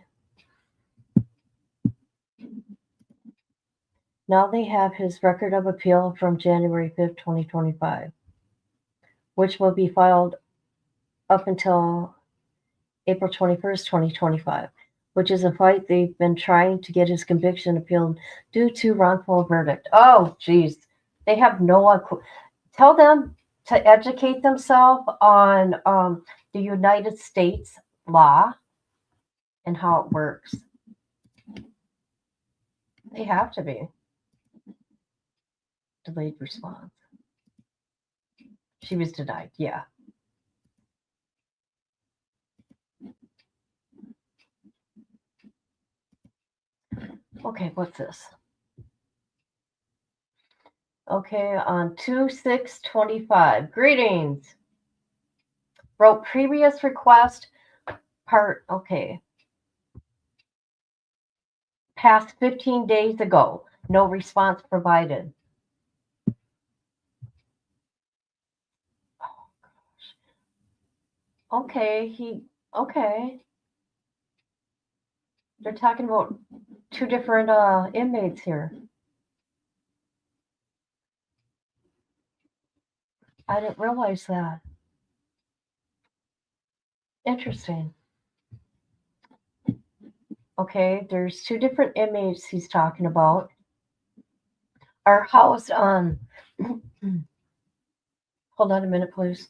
Now they have his record of appeal from January 5th, 2025, which will be filed up until April 21st, 2025, which is a fight they've been trying to get his conviction appealed due to wrongful verdict. Oh, geez. They have no clue. Tell them to educate themselves on the United States law and how it works. They have to be. Delayed response. She was denied. Yeah. Okay, what's this? Okay, on 2/6/25. Greetings. Wrote previous request part. Okay. Past 15 days ago. No response provided. Oh, gosh. Okay. They're talking about 2 different inmates here. I didn't realize that. Interesting. Okay, there's 2 different inmates he's talking about. Are housed on. Hold on a minute, please.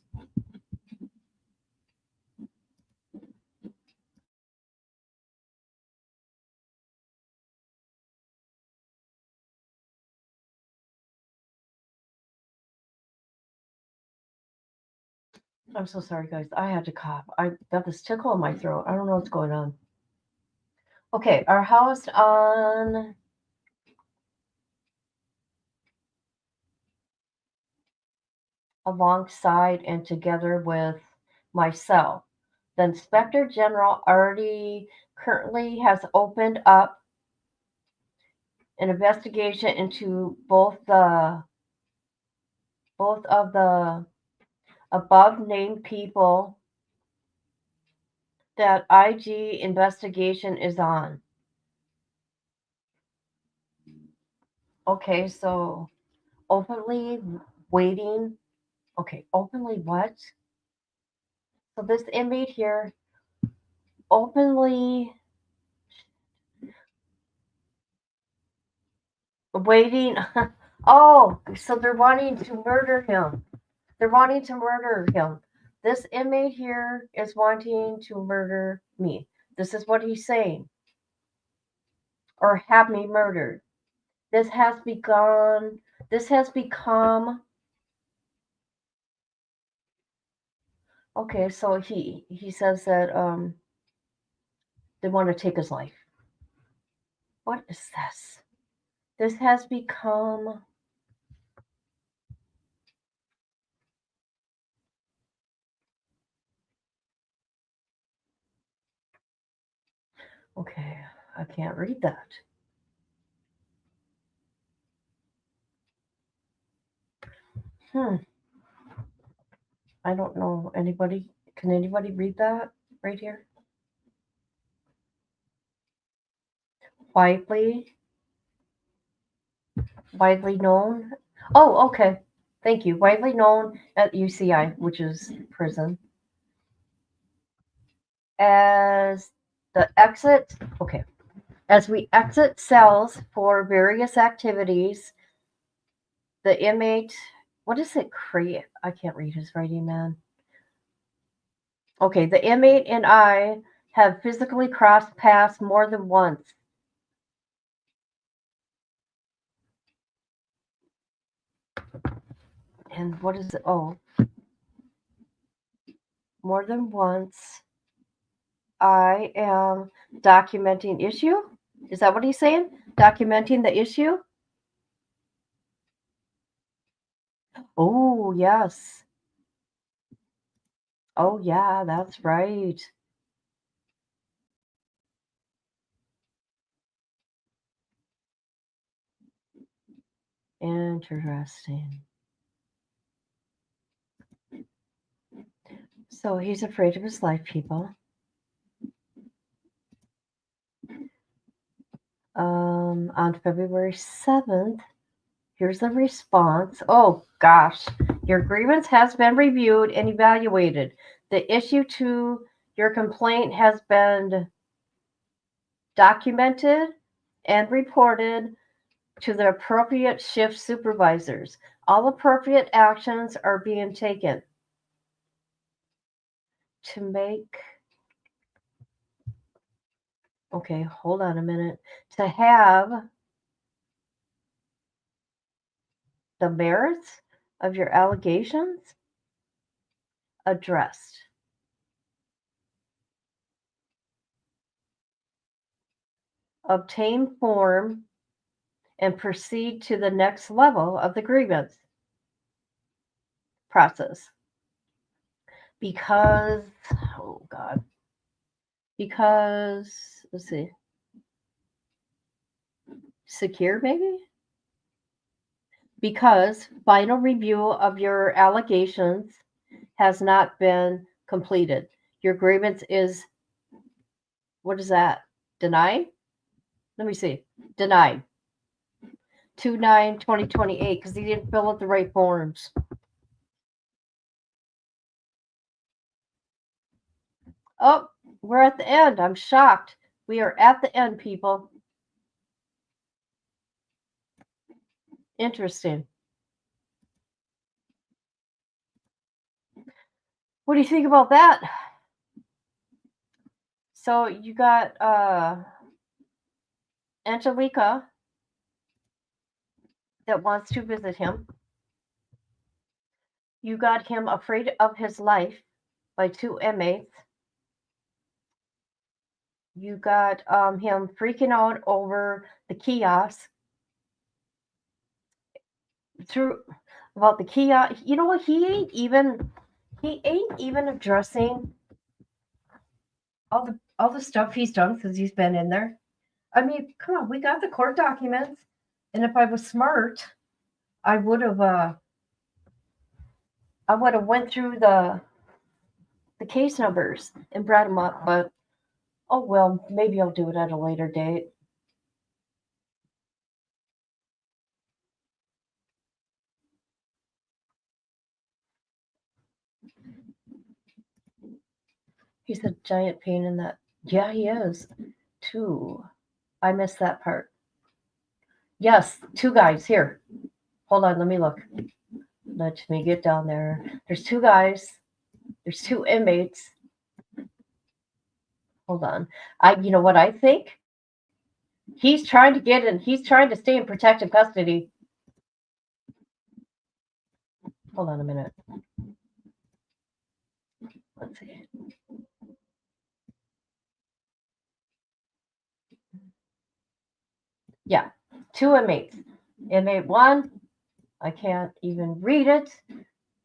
I'm so sorry, guys. I had to cough. I got this tickle in my throat. I don't know what's going on. Okay, are housed on alongside and together with myself. The Inspector General already currently has opened up an investigation into both of the above named people that IG investigation is on. Okay, so openly waiting. Okay, openly what? So this inmate here openly waiting. Oh, so they're wanting to murder him. They're wanting to murder him. This inmate here is wanting to murder me. This is what he's saying. Or have me murdered. This has become okay, so he says that they want to take his life. What is this? This has become okay, I can't read that. I don't know anybody. Can anybody read that right here? Widely known. Oh, okay. Thank you. Widely known at UCI, which is prison, as the exit. Okay. As we exit cells for various activities, the inmate. What does it create? I can't read his writing, man. Okay, the inmate and I have physically crossed paths more than once. And what is it? Oh, more than once. I am documenting issue. Is that what he's saying? Documenting the issue? Oh, yes. Oh, yeah, that's right. Interesting. So he's afraid of his life, people. On February 7th, here's the response. Oh, gosh. Your grievance has been reviewed and evaluated. The issue to your complaint has been documented and reported to the appropriate shift supervisors. All appropriate actions are being taken to make, okay, hold on a minute, to have the merits of your allegations addressed. Obtain form and proceed to the next level of the grievance process. Because, oh God, because, let's see, secure maybe? Because final review of your allegations has not been completed. Your grievance is, what is that? Denied? Let me see. Denied. 2/9/2028 because he didn't fill out the right forms. Oh, we're at the end. I'm shocked. We are at the end, people. Interesting. What do you think about that? So you got Angelica that wants to visit him. You got him afraid of his life by two inmates. You got him freaking out over the kiosk. Through about the kiosk, you know what? He ain't even addressing all the stuff he's done since he's been in there. I mean, come on, we got the court documents, and if I was smart, I would have went through the case numbers and brought them up. But oh well, maybe I'll do it at a later date. He's a giant pain in that. Yeah, he is. Two. I missed that part. Yes, two guys here. Hold on, let me look. Let me get down there. There's two guys. There's two inmates. Hold on. You know what I think? He's trying to get in. He's trying to stay in protective custody. Hold on a minute. Let's see. Yeah, two inmates. Inmate one, I can't even read it.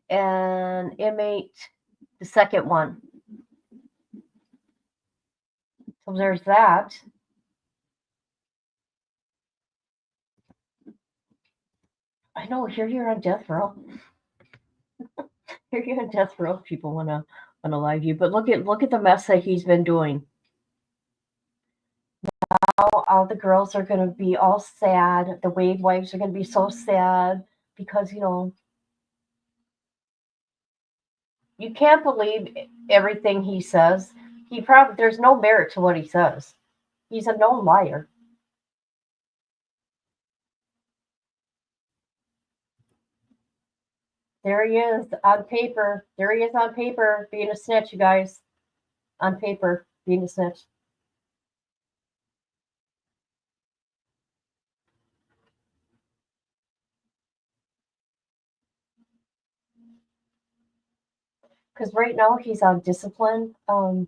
And inmate, the second one. So there's that. I know, here you're on death row. Here you're on death row. People wanna live you, but look at the mess that he's been doing. All the girls are gonna be all sad. The Wade wives are gonna be so sad because you can't believe everything he says. There's no merit to what he says. He's a known liar. There he is on paper. There he is on paper being a snitch, you guys. On paper being a snitch. Because right now he's on discipline. On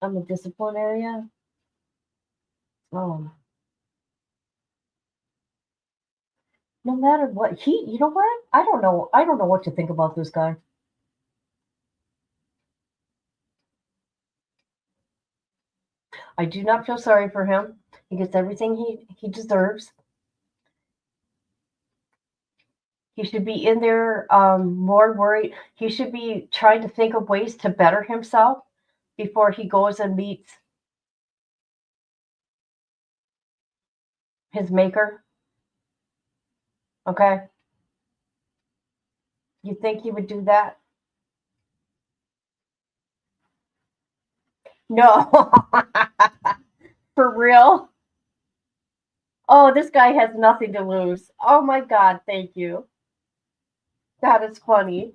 the discipline area. Um, no matter what you know what? I don't know. I don't know what to think about this guy. I do not feel sorry for him. He gets everything he deserves. He should be in there more worried. He should be trying to think of ways to better himself before he goes and meets his maker. Okay? You think he would do that? No. For real? Oh, this guy has nothing to lose. Oh my God, thank you. That is funny.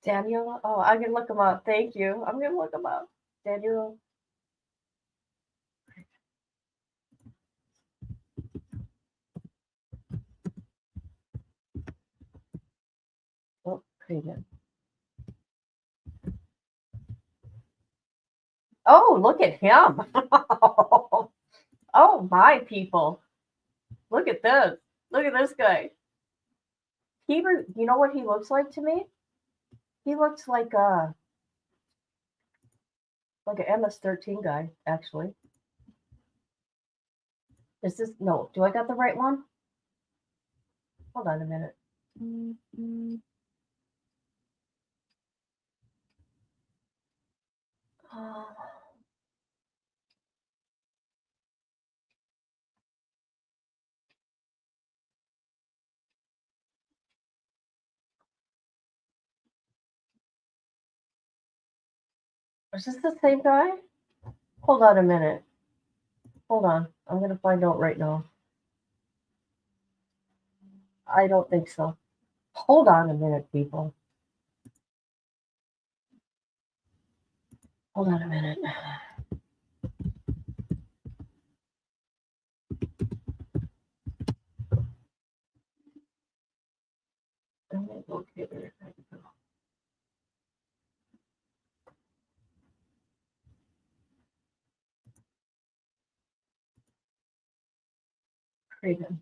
Daniel, oh, I'm gonna look him up. Thank you. I'm gonna look him up. Daniel. Oh, Craven. Oh, look at him. Oh, my people. Look at this. Look at this guy. You know what he looks like to me? He looks like an MS-13 guy, actually. Is this no? Do I got the right one? Hold on a minute. Is this the same guy? Hold on a minute. Hold on. I'm gonna find out right now. I don't think so. Hold on a minute, people. Hold on a minute. Craven.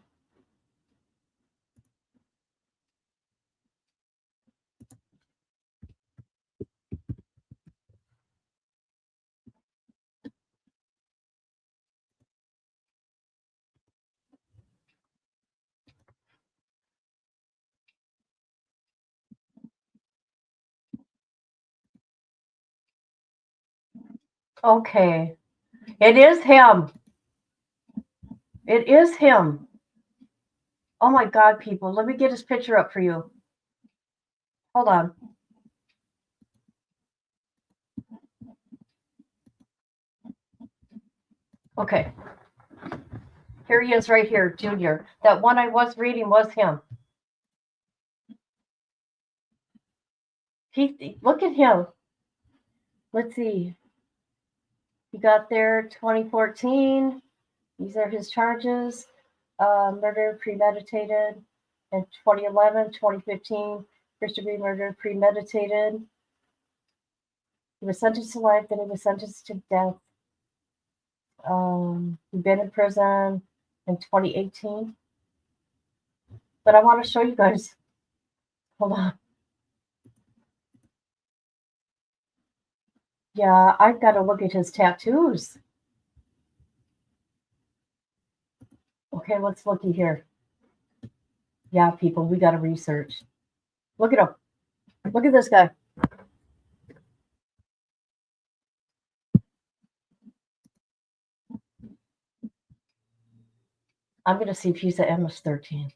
Okay. It is him. It is him. Oh my God, people. Let me get his picture up for you. Hold on. Okay. Here he is right here, Junior. That one I was reading was him. Look at him. Let's see. He got there 2014. These are his charges. Murder premeditated. In 2011, 2015, first degree murder premeditated. He was sentenced to life, then he was sentenced to death. He'd been in prison in 2018. But I want to show you guys. Hold on. Yeah, I've got to look at his tattoos. Okay, let's looky here. Yeah, people, we got to research. Look at him. Look at this guy. I'm going to see if he's a MS-13.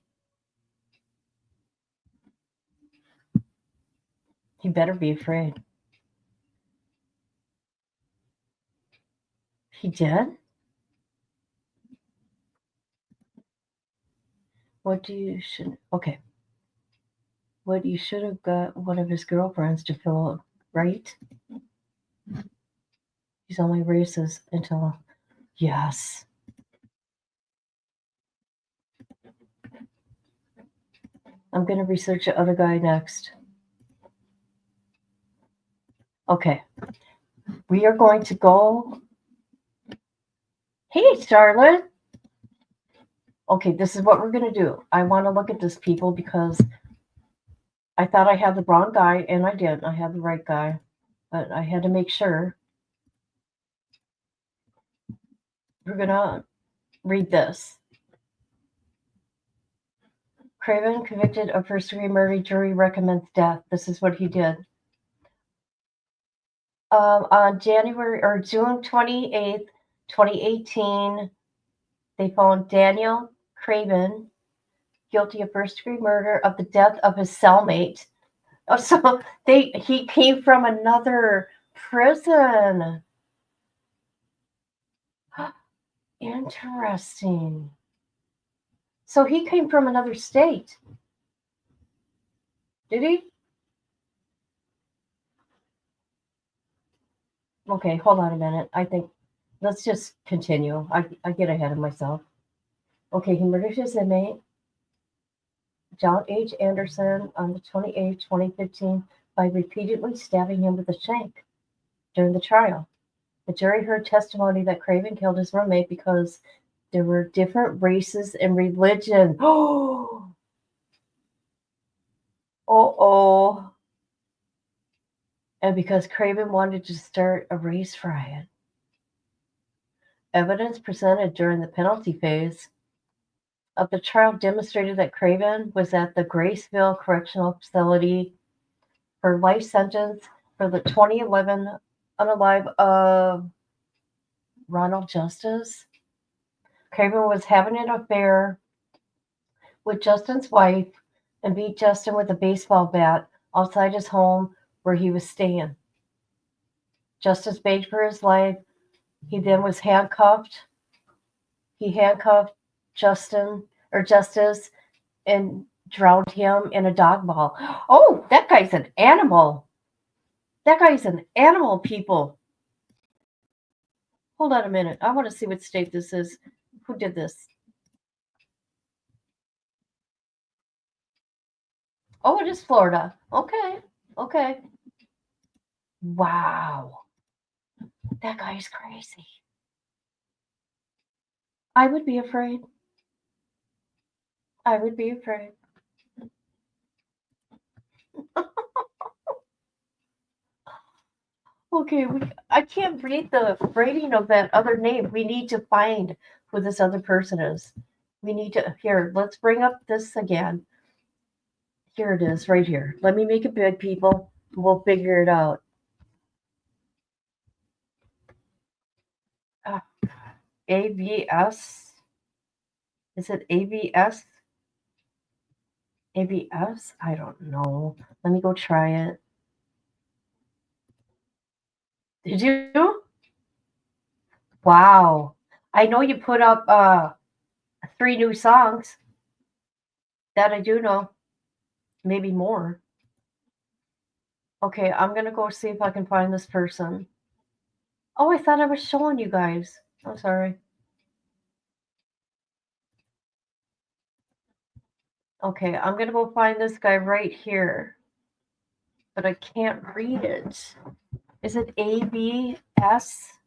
He better be afraid. He did? What you should have got one of his girlfriends to fill out, right? He's only racist until, yes. I'm going to research the other guy next. Okay. We are going to go. Hey, Charlotte. Okay, this is what we're going to do. I want to look at this, people, because I thought I had the wrong guy, and I didn't. I had the right guy, but I had to make sure. We're going to read this. Craven convicted of first-degree murder. Jury recommends death. This is what he did. On June 28th, 2018, they found Daniel Craven guilty of first-degree murder of the death of his cellmate. Oh, so he came from another prison. Interesting. So he came from another state. Did he? Okay, hold on a minute. I think let's just continue. I get ahead of myself. Okay, he murdered his inmate, John H. Anderson, on the 28th, 2015, by repeatedly stabbing him with a shank during the trial. The jury heard testimony that Craven killed his roommate because there were different races and religion. Oh, oh. And because Craven wanted to start a race riot. Evidence presented during the penalty phase of the trial demonstrated that Craven was at the Graceville Correctional Facility for life sentence for the 2011 unalive of Ronald Justice. Craven was having an affair with Justin's wife and beat Justin with a baseball bat outside his home where he was staying. Justice begged for his life. He then was handcuffed. He handcuffed Justice and drowned him in a dog ball. Oh, that guy's an animal. That guy's an animal, people. Hold on a minute. I want to see what state this is. Who did this? Oh, it is Florida. Okay. Wow. That guy's crazy. I would be afraid. Okay, I can't read the rating of that other name. We need to find who this other person is. We need to, here, let's bring up this again. Here it is, right here. Let me make it big, people. We'll figure it out. ABS. Is it ABS? ABS? I don't know. Let me go try it. Did you? Wow. I know you put up 3 new songs. That I do know. Maybe more. Okay, I'm gonna go see if I can find this person. Oh, I thought I was showing you guys. I'm sorry. Okay, I'm gonna go find this guy right here. But I can't read it. Is it ABS?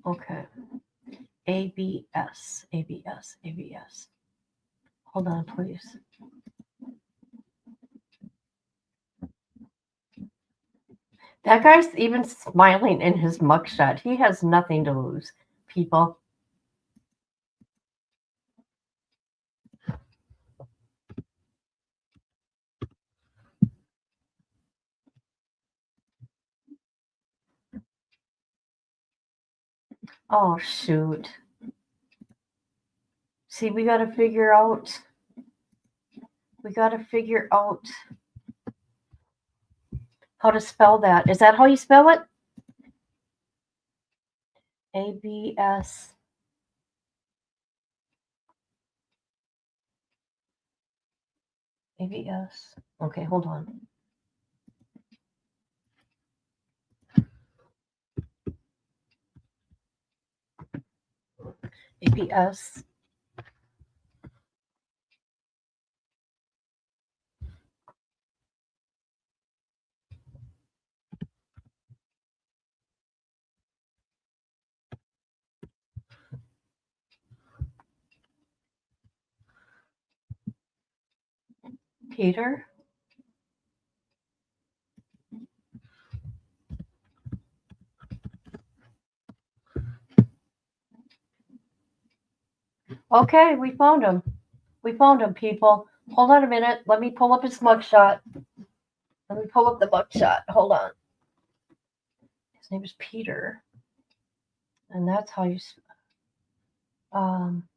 Okay. ABS. Hold on, please. That guy's even smiling in his mugshot. He has nothing to lose, people. Oh, shoot. See, we got to figure out how to spell that. Is that how you spell it? ABS. ABS. Okay, hold on. ABS. Peter. Okay, we found him. We found him, people. Hold on a minute. Let me pull up his mugshot. Let me pull up the mugshot. Hold on. His name is Peter, and that's how you. Um,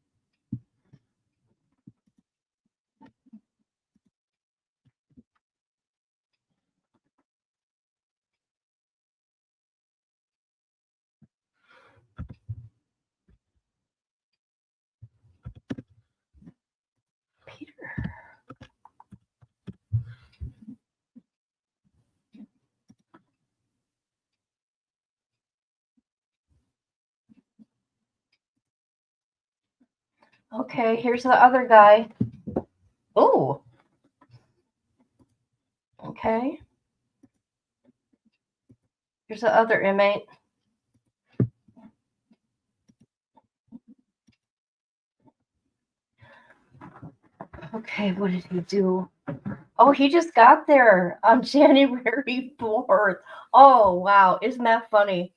Peter. Okay, here's the other guy. Oh, okay. Here's the other inmate. Okay, what did he do? Oh, he just got there on January 4th. Oh, wow. Isn't that funny?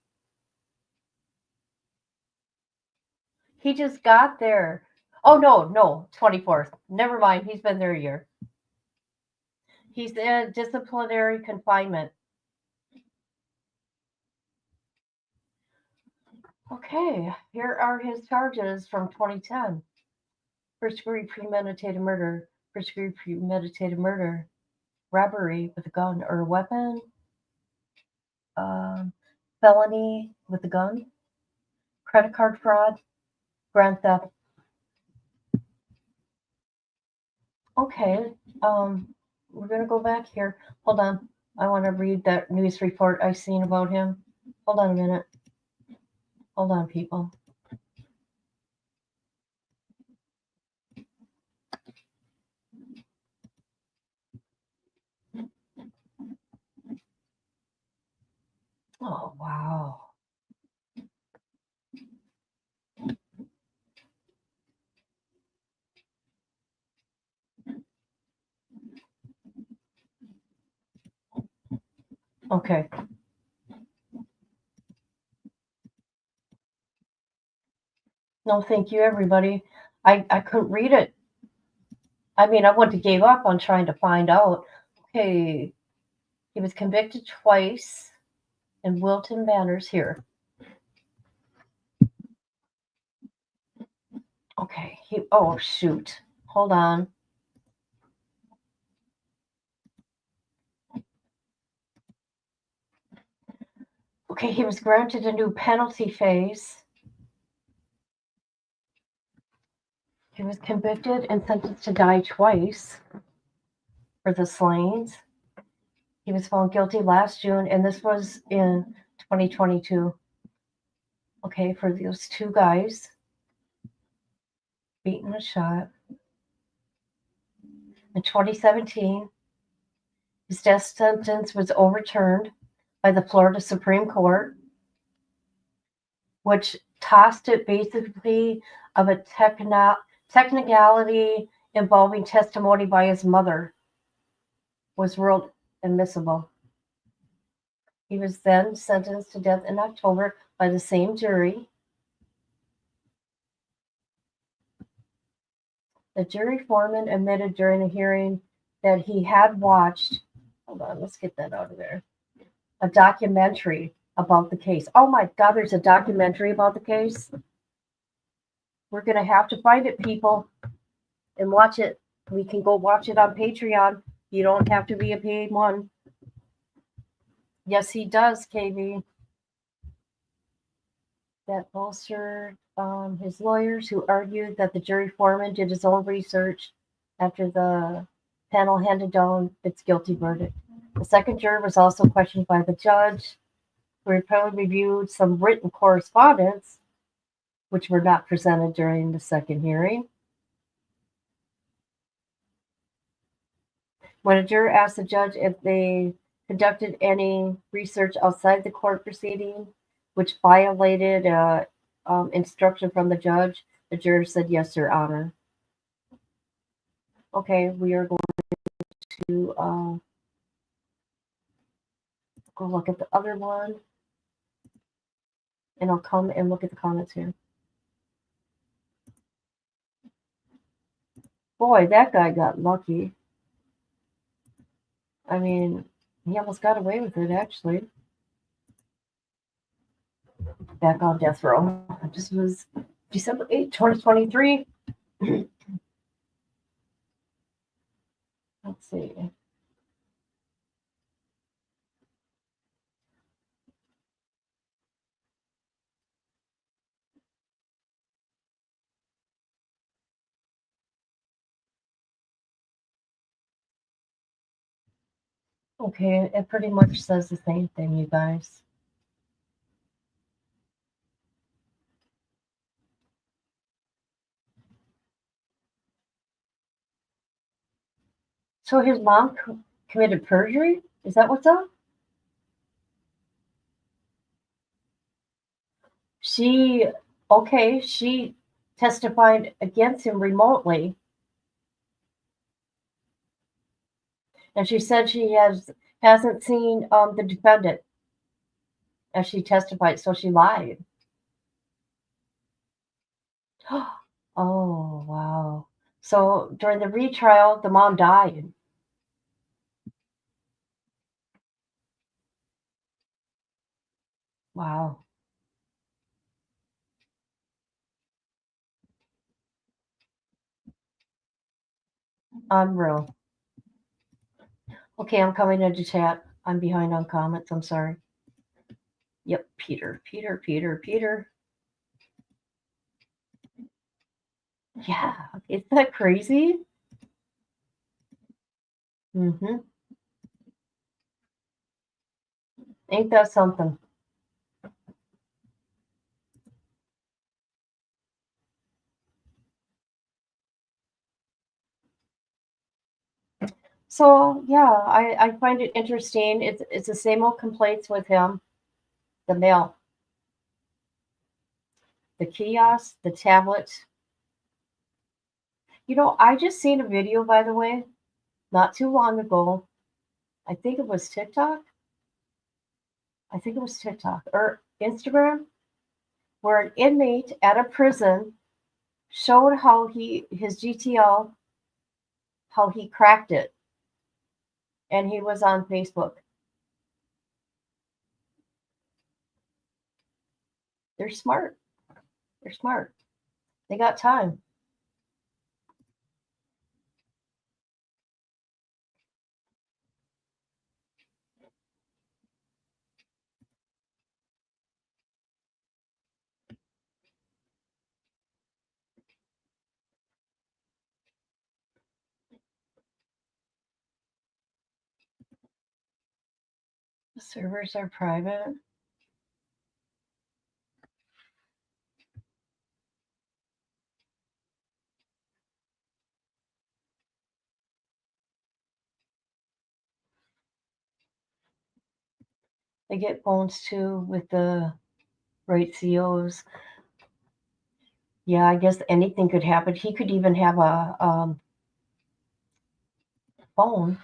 He just got there. Oh, no, 24th. Never mind. He's been there a year. He's in disciplinary confinement. Okay, here are his charges from 2010. First degree premeditated murder, first degree premeditated murder, robbery with a gun or a weapon, um, felony with a gun, credit card fraud, grand theft. Okay, we're gonna go back here. Hold on. I want to read that news report I seen about him. Hold on a minute. Hold on, people. Oh, wow. Okay. No, thank you, everybody. I couldn't read it. I mean, I wouldn't have gave up on trying to find out. Okay, he was convicted twice in Wilton Manors here. Okay, oh shoot. Hold on. Okay, he was granted a new penalty phase. He was convicted and sentenced to die twice for the slayings. He was found guilty last June, and this was in 2022. Okay, for those two guys, beaten and shot. In 2017, his death sentence was overturned by the Florida Supreme Court, which tossed it basically of a technicality involving testimony by his mother was ruled admissible. He was then sentenced to death in October by the same jury. The jury foreman admitted during a hearing that he had watched, hold on, let's get that out of there, a documentary about the case. Oh my God, there's a documentary about the case. We're going to have to find it, people, and watch it. We can go watch it on Patreon. You don't have to be a paid one. Yes, he does, KB. That bolstered his lawyers, who argued that the jury foreman did his own research after the panel handed down its guilty verdict. The second juror was also questioned by the judge, who reportedly reviewed some written correspondence, which were not presented during the second hearing. When a juror asked the judge if they conducted any research outside the court proceeding, which violated instruction from the judge, the juror said, "Yes, Your Honor." Okay, we are going to go look at the other one, and I'll come and look at the comments here. Boy, that guy got lucky. I mean, he almost got away with it, actually. Back on death row. This was December 8th, 2023. Let's see. Okay, it pretty much says the same thing, you guys. So his mom committed perjury? Is that what's up? She, okay, she testified against him remotely, and she said she hasn't seen the defendant as she testified, so she lied. Oh, wow. So during the retrial, the mom died. Wow. Unreal. Okay, I'm coming into chat. I'm behind on comments. I'm sorry. Yep, Peter. Yeah, isn't that crazy? Mm-hmm. Ain't that something? So yeah, I find it interesting. It's the same old complaints with him. The mail, the kiosk, the tablet. I just seen a video, by the way, not too long ago. I think it was TikTok. I think it was TikTok or Instagram, where an inmate at a prison showed how his GTL, how he cracked it, and he was on Facebook. They're smart. They're smart. They got time. The servers are private. They get phones too with the right COs. Yeah, I guess anything could happen. He could even have a phone.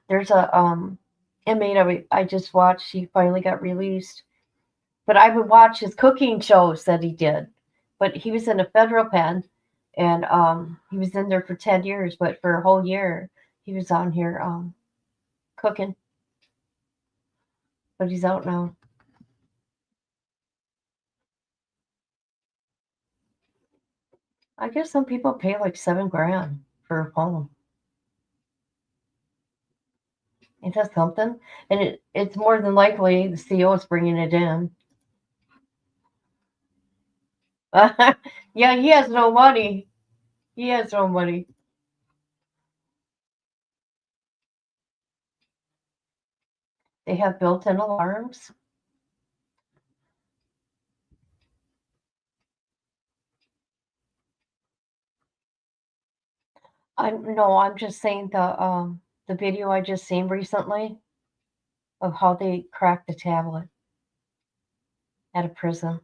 There's a inmate I just watched. He finally got released, but I would watch his cooking shows that he did. But he was in a federal pen, and he was in there for 10 years. But for a whole year, he was on here cooking. But he's out now. I guess some people pay like 7 grand for a phone. Ain't that something? And it's more than likely the CEO is bringing it in. Yeah, he has no money. He has no money. They have built-in alarms. I'm just saying the video I just seen recently of how they cracked the tablet at a prison.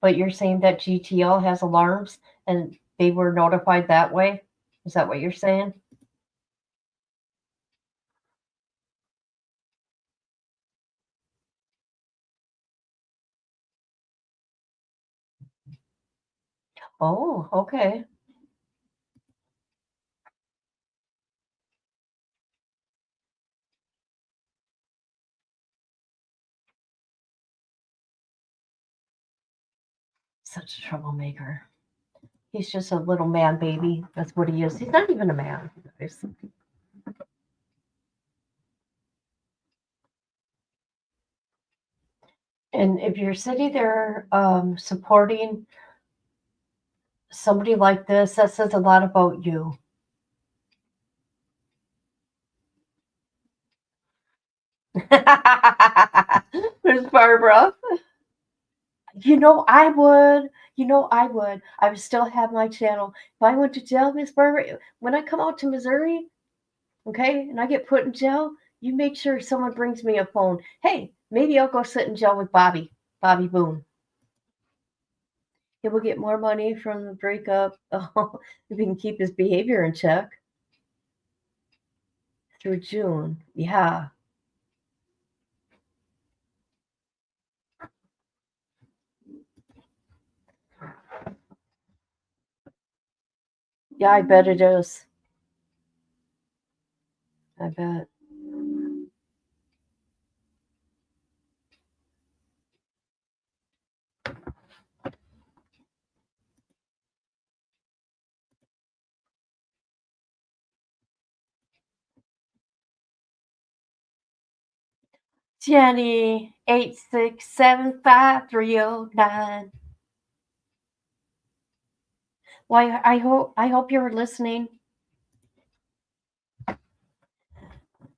But you're saying that GTL has alarms and they were notified that way? Is that what you're saying? Oh, okay. such a troublemaker. He's just a little man baby. That's what he is. He's not even a man, guys. And if you're sitting there supporting somebody like this, that says a lot about you. There's Barbara. I would. I would. I would still have my channel. If I went to jail, Miss Barbara, when I come out to Missouri, okay, and I get put in jail, you make sure someone brings me a phone. Hey, maybe I'll go sit in jail with Bobby Boone. He will get more money from the breakup if he can keep his behavior in check through June. Yeah. Yeah, I bet it is. I bet. Jenny 8675309. Well, I hope you're listening.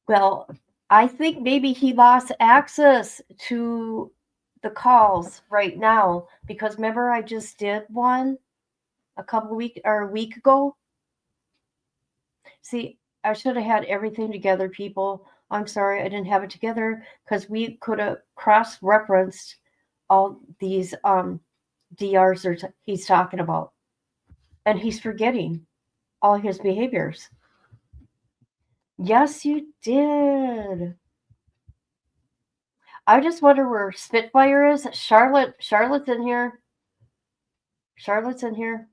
Well, I think maybe he lost access to the calls right now because remember I just did one a week ago. See, I should have had everything together, people. I'm sorry I didn't have it together because we could have cross-referenced all these DRs he's talking about. And he's forgetting all his behaviors. Yes, you did. I just wonder where Spitfire is. Charlotte's in here. Charlotte's in here.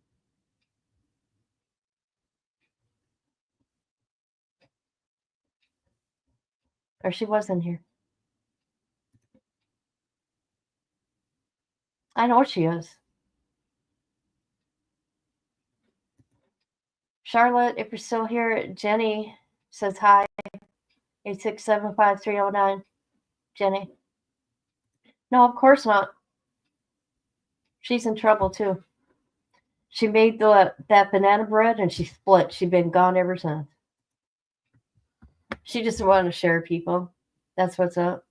Or she was in here. I know she is. Charlotte, if you're still here, Jenny says hi. 8675309. Jenny. No, of course not. She's in trouble too. She made that banana bread and she split. She's been gone ever since. She just wanted to share people. That's what's up.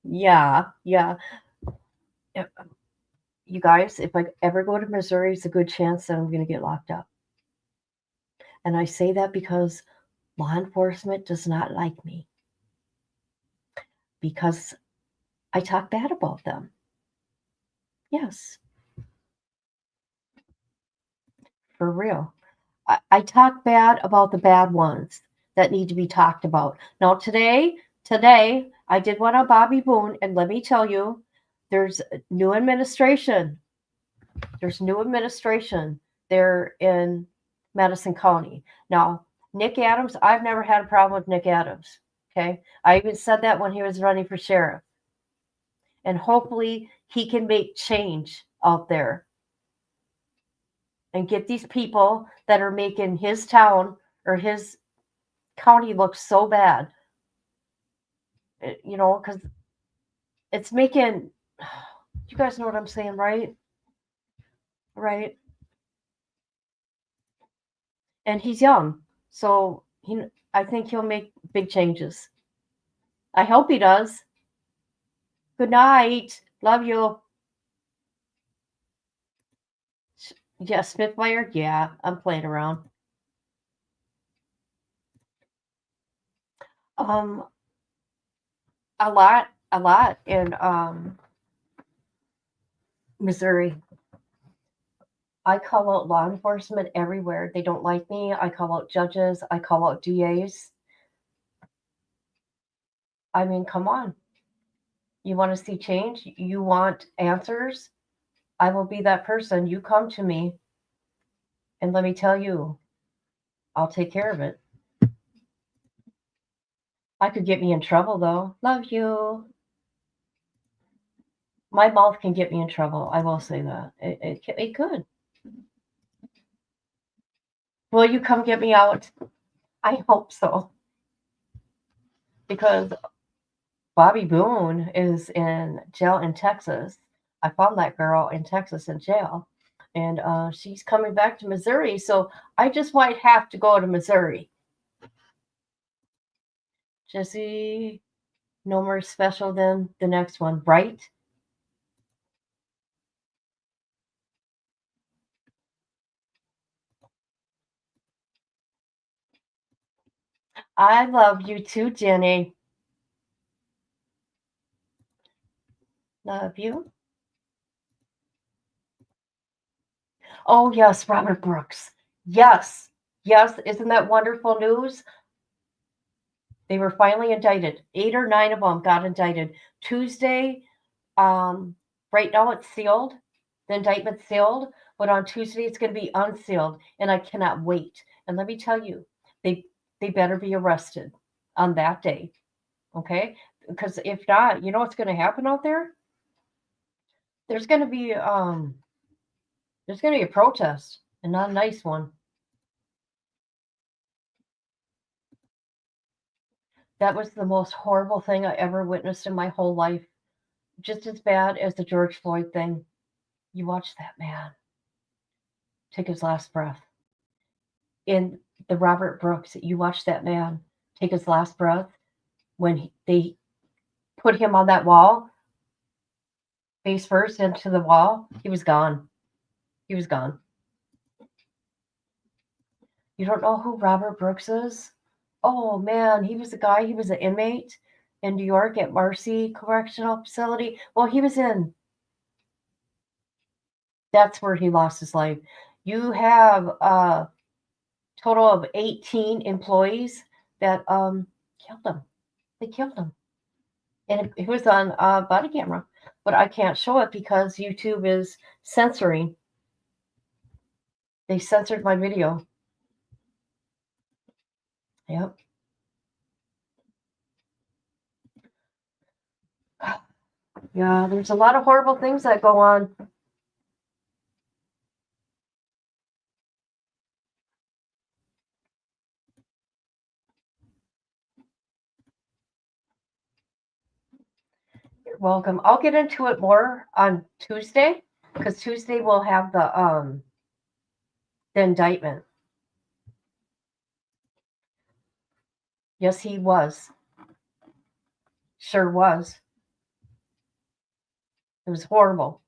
Yeah. You guys, if I ever go to Missouri, it's a good chance that I'm going to get locked up. And I say that because law enforcement does not like me because I talk bad about them. Yes, for real. I talk bad about the bad ones that need to be talked about. Now, today, I did one on Bobby Boone, and let me tell you, there's new administration. There's new administration there in Madison County. Now, Nick Adams, I've never had a problem with Nick Adams. Okay. I even said that when he was running for sheriff. And hopefully he can make change out there and get these people that are making his town or his county look so bad. Because it's making, you guys know what I'm saying, right? Right. And he's young. So I think he'll make big changes. I hope he does. Good night. Love you. Yeah, Spitfire. Yeah, I'm playing around. Um, a lot in Missouri. I call out law enforcement everywhere. They don't like me. I call out judges. I call out DAs. I mean, come on. You want to see change? You want answers? I will be that person. You come to me, and let me tell you, I'll take care of it. I could get me in trouble though. Love you. My mouth can get me in trouble. I will say that. It could. Will you come get me out? I hope so. Because Bobby Boone is in jail in Texas. I found that girl in Texas in jail. And she's coming back to Missouri. So I just might have to go to Missouri. Jesse, no more special than the next one, right? I love you too, Jenny. Love you. Oh, yes, Robert Brooks. Yes, yes. Isn't that wonderful news? They were finally indicted. 8 or 9 of them got indicted. Tuesday, right now it's sealed. The indictment's sealed, but on Tuesday it's going to be unsealed, and I cannot wait. And let me tell you, they they better be arrested on that day, okay? Because if not, you know what's going to happen out there? There's going to be there's going to be a protest, and not a nice one. That was the most horrible thing I ever witnessed in my whole life. Just as bad as the George Floyd thing. You watch that man take his last breath. In the Robert Brooks, you watch that man take his last breath when they put him on that wall, face first into the wall. He was gone. He was gone. You don't know who Robert Brooks is? Oh man, he was a guy, he was an inmate in New York at Marcy Correctional Facility. Well, he was in, that's where he lost his life. You have a total of 18 employees that killed him. They killed him. And it was on body camera, but I can't show it because YouTube is censoring. They censored my video. Yep. Yeah, there's a lot of horrible things that go on. You're welcome. I'll get into it more on Tuesday because Tuesday we'll have the indictment. Yes, he was. Sure was. It was horrible.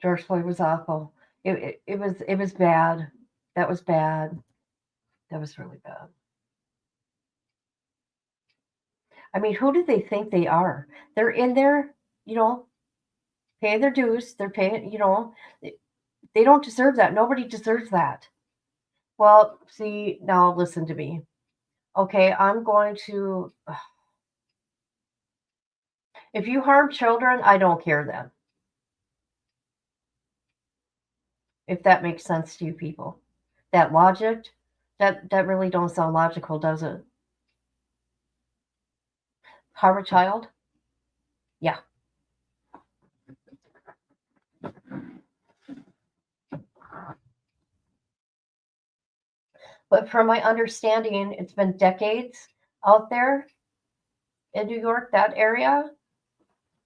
George Floyd was awful. It was bad. That was bad. That was really bad. I mean, who do they think they are? They're in there, you know, paying their dues. They're paying, you know, they don't deserve that. Nobody deserves that. Well, see, now listen to me. Okay, I'm going to, if you harm children, I don't care then. If that makes sense to you people. That logic, that really don't sound logical, does it? Harm a child? Yeah. But from my understanding, it's been decades out there in New York, that area.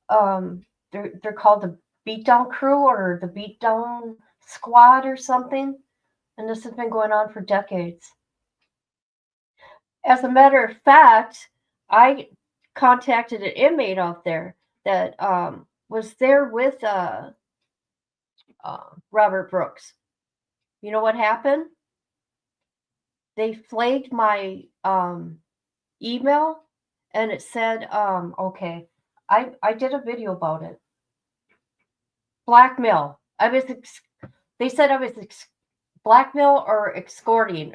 They're called the beatdown crew or the beatdown squad or something. And this has been going on for decades. As a matter of fact, I contacted an inmate out there that was there with Robert Brooks. You know what happened? They flagged my email and it said, okay, I did a video about it. Blackmail. They said I was blackmail or extortion.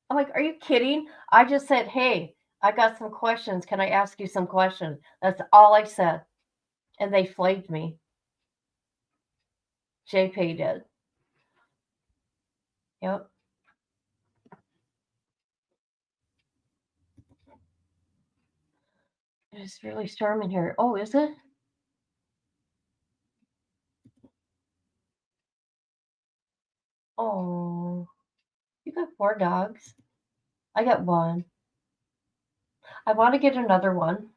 I'm like, are you kidding? I just said, hey, I got some questions. Can I ask you some questions? That's all I said. And they flagged me. JP did. Yep. It's really storming here. Oh, is it? Oh, you got 4 dogs. I got one. I want to get another one.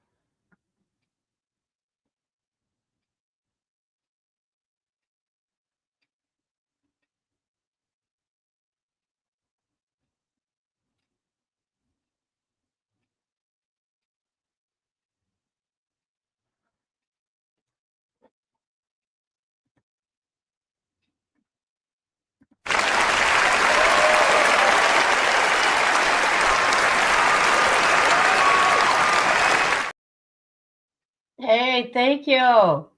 Hey, thank you.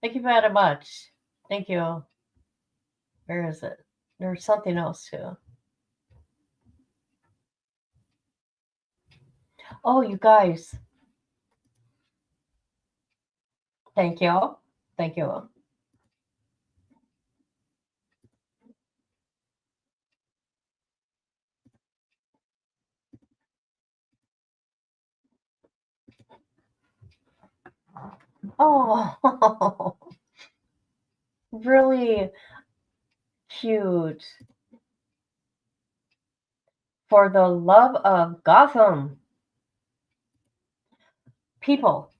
Thank you very much. Thank you. Where is it? There's something else too. Oh, you guys. Thank you. Thank you. Oh, really cute. For the love of Gotham. People,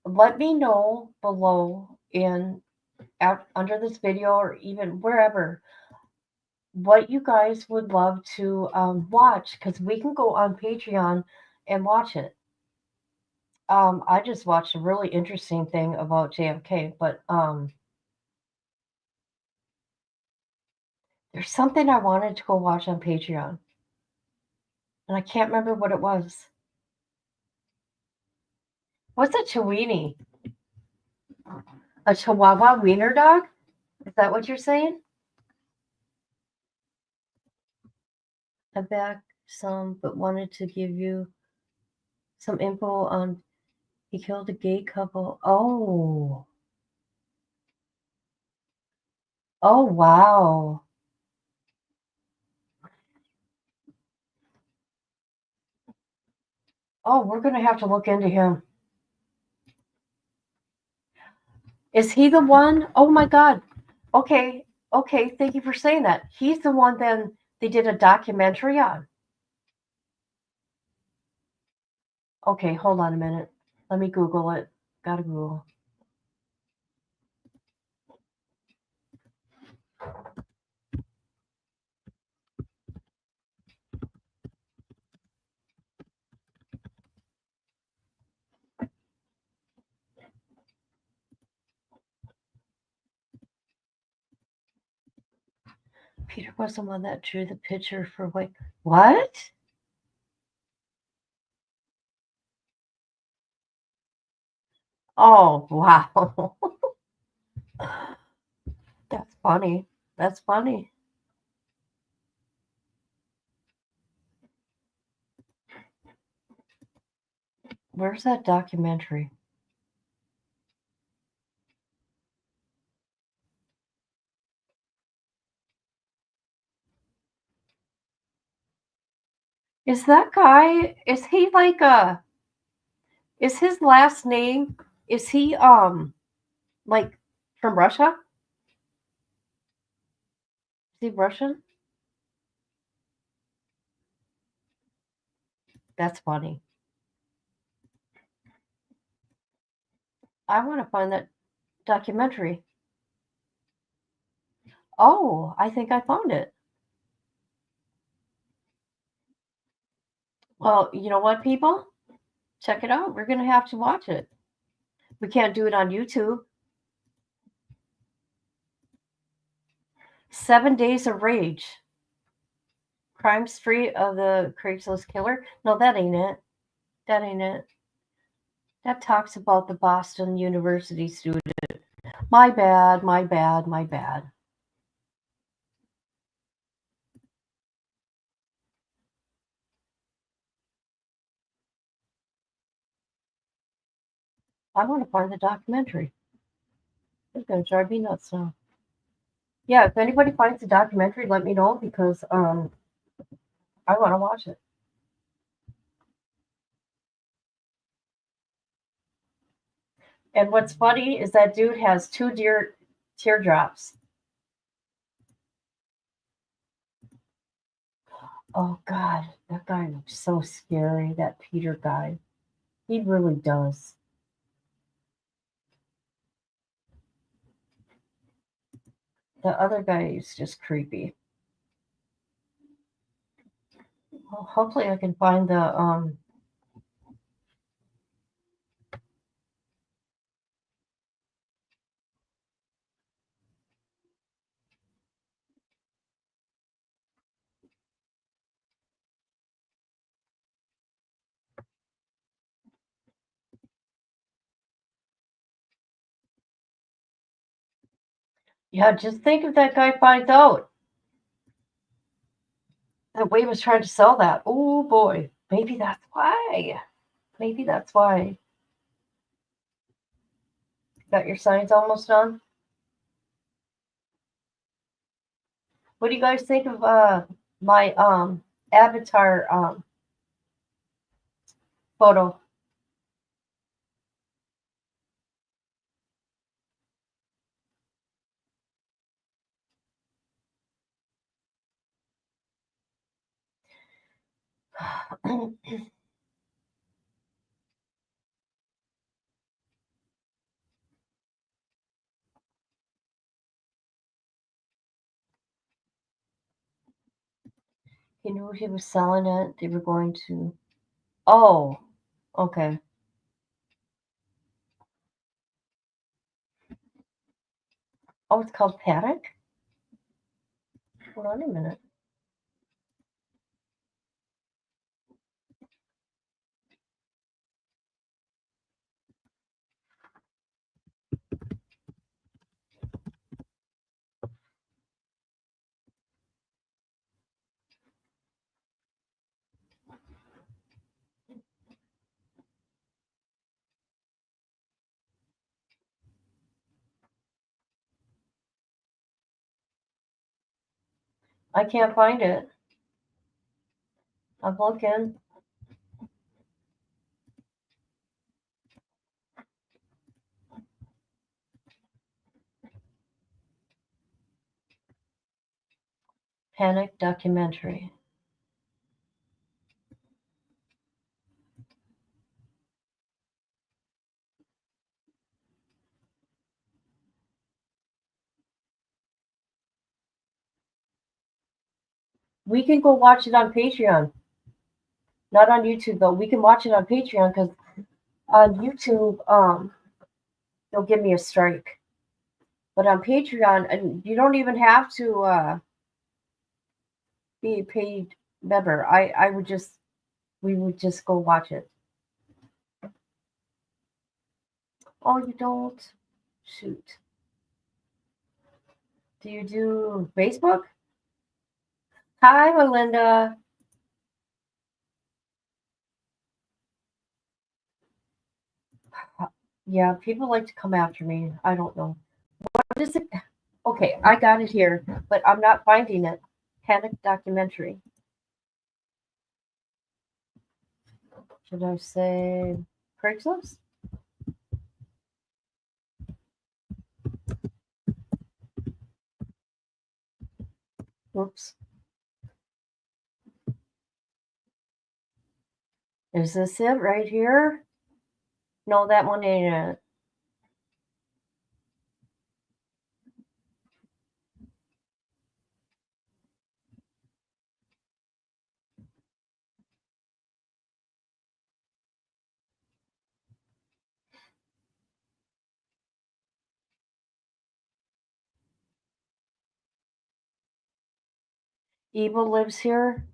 let me know below in out under this video or even wherever what you guys would love to watch because we can go on Patreon and watch it. I just watched a really interesting thing about JFK, but there's something I wanted to go watch on Patreon, and I can't remember what it was. What's a Chiweenie? A Chihuahua wiener dog? Is that what you're saying? I back some, but wanted to give you some info on he killed a gay couple. Oh, oh wow. Oh, we're gonna have to look into him. Is he the one? Oh my God. Okay, okay. Thank you for saying that. He's the one. Then they did a documentary on. Okay, hold on a minute. Let me Google it. Gotta Google. Peter was the one that drew the picture for Wait. What? Oh wow. That's funny. That's funny. Where's that documentary? Is that guy? Is he like a? Is his last name? Is he like from Russia? Is he Russian? That's funny. I want to find that documentary. Oh, I think I found it. Well, you know what, people? Check it out. We're gonna have to watch it. We can't do it on YouTube. 7 Days of Rage. Crimes Free of the Craigslist Killer. No, that ain't it. That ain't it. That talks about the Boston University student. My bad, my bad, my bad. I want to find the documentary. It's going to drive me nuts now. Yeah, if anybody finds the documentary, let me know because I want to watch it. And what's funny is that dude has two deer teardrops. Oh God, that guy looks so scary. That Peter guy, he really does. The other guy is just creepy. Well, hopefully, I can find the. Yeah, just think if that guy finds out that Wade was trying to sell that. Oh boy, maybe that's why. Maybe that's why. Got your signs almost done. What do you guys think of my avatar photo? He knew he was selling it. They were going to. Oh, okay. Oh, it's called Panic? Hold on a minute. I can't find it. I'm looking. Panic documentary. We can go watch it on Patreon. Not on YouTube though. We can watch it on Patreon because on YouTube, they'll give me a strike. But on Patreon, and you don't even have to be a paid member. I would just we would just go watch it. Oh, you don't? Shoot. Do you do Facebook? Hi, Melinda. Yeah, people like to come after me. I don't know. What is it? Okay, I got it here, but I'm not finding it. Panic documentary. Should I say Craigslist? Oops. Is this it right here? No, that one ain't it. Evil Lives Here,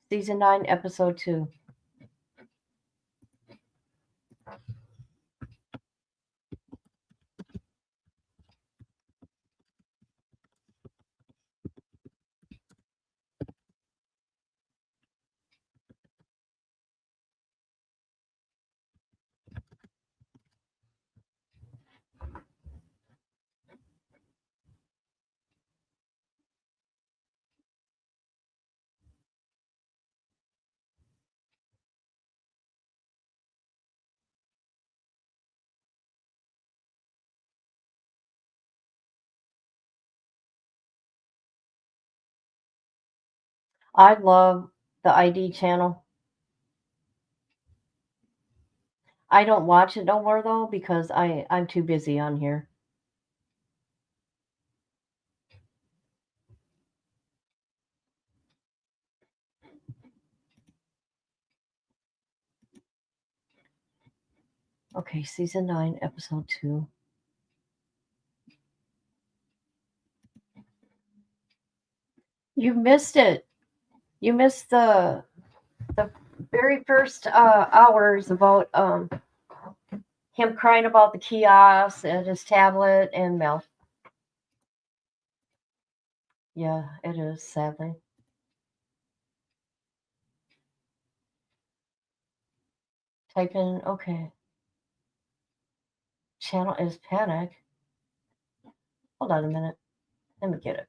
season 9, episode 2. I love the ID channel. I don't watch it no more though because I'm too busy on here. Okay, season 9, episode 2. You missed it. You missed the very first hours about him crying about the kiosk and his tablet and Mel. Yeah, it is, sadly. Type in, okay. Channel is Panic. Hold on a minute. Let me get it.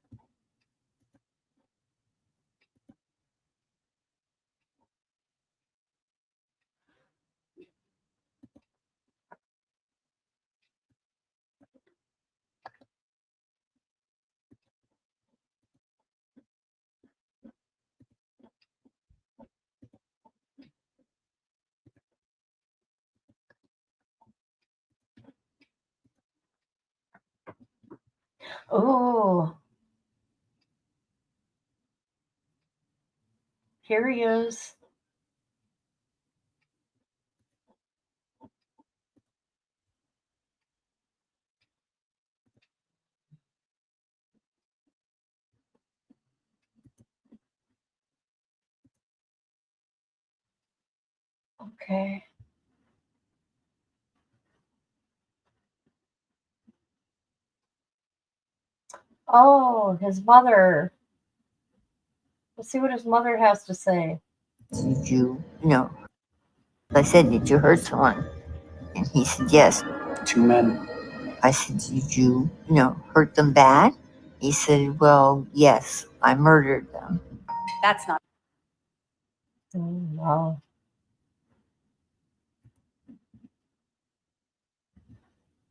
Oh, here he is. Okay. Oh, his mother. Let's see what his mother has to say. Did you know? I said, did you hurt someone? And he said, yes. 2 men. I said, did you hurt them bad? He said, well, yes, I murdered them. That's not. Wow.